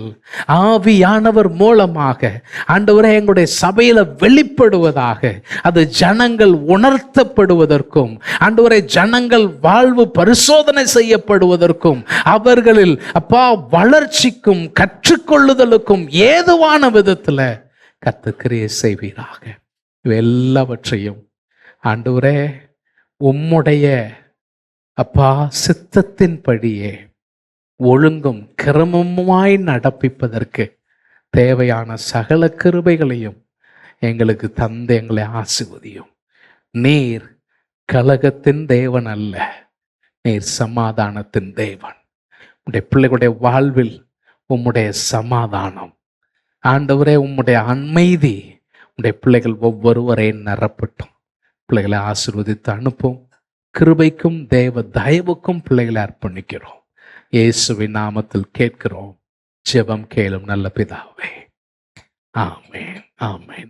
ஆவியானவர் மூலமாக ஆண்டவரே எங்களுடைய சபையில வெளிப்படுவதாக. அது ஜனங்கள் உணர்த்தப்படுவதற்கும் ஆண்டவரே ஜனங்கள் வாழ்வு பரிசோதனை செய்யப்படுவதற்கும் அவர்களில் அப்பா வளர்ச்சிக்கும் கற்றுக்கொள்ளுதலுக்கும் ஏதுவான விதத்துல கர்த்தர் செய்வீராக. எல்லாவற்றையும் ஆண்டவரே உம்முடைய அப்பா சித்தத்தின்படியே ஒழுங்கும் கிரமமாய் நடப்பிப்பதற்கு தேவையான சகல கிருபைகளையும் எங்களுக்கு தந்து எங்களை ஆசீர்வதியும். நீர் கலகத்தின் தேவன் அல்ல, நீர் சமாதானத்தின் தேவன். உம்முடைய பிள்ளைகளுடைய வாழ்வில் உம்முடைய சமாதானம் ஆண்டவரே, உம்முடைய அமைதி உம்முடைய பிள்ளைகள் ஒவ்வொருவரையும் நிரப்பட்டும். பிள்ளைகளை ஆசீர்வதித்து அனுப்பும். கிருபைக்கும் தேவ தயவுக்கும் பிள்ளைகளை அர்ப்பணிக்கிறோம். இயேசுவின் நாமத்தில் கேட்கிறோம். ஜெபம் கேளும் நல்ல பிதாவே. ஆமென், ஆமென்.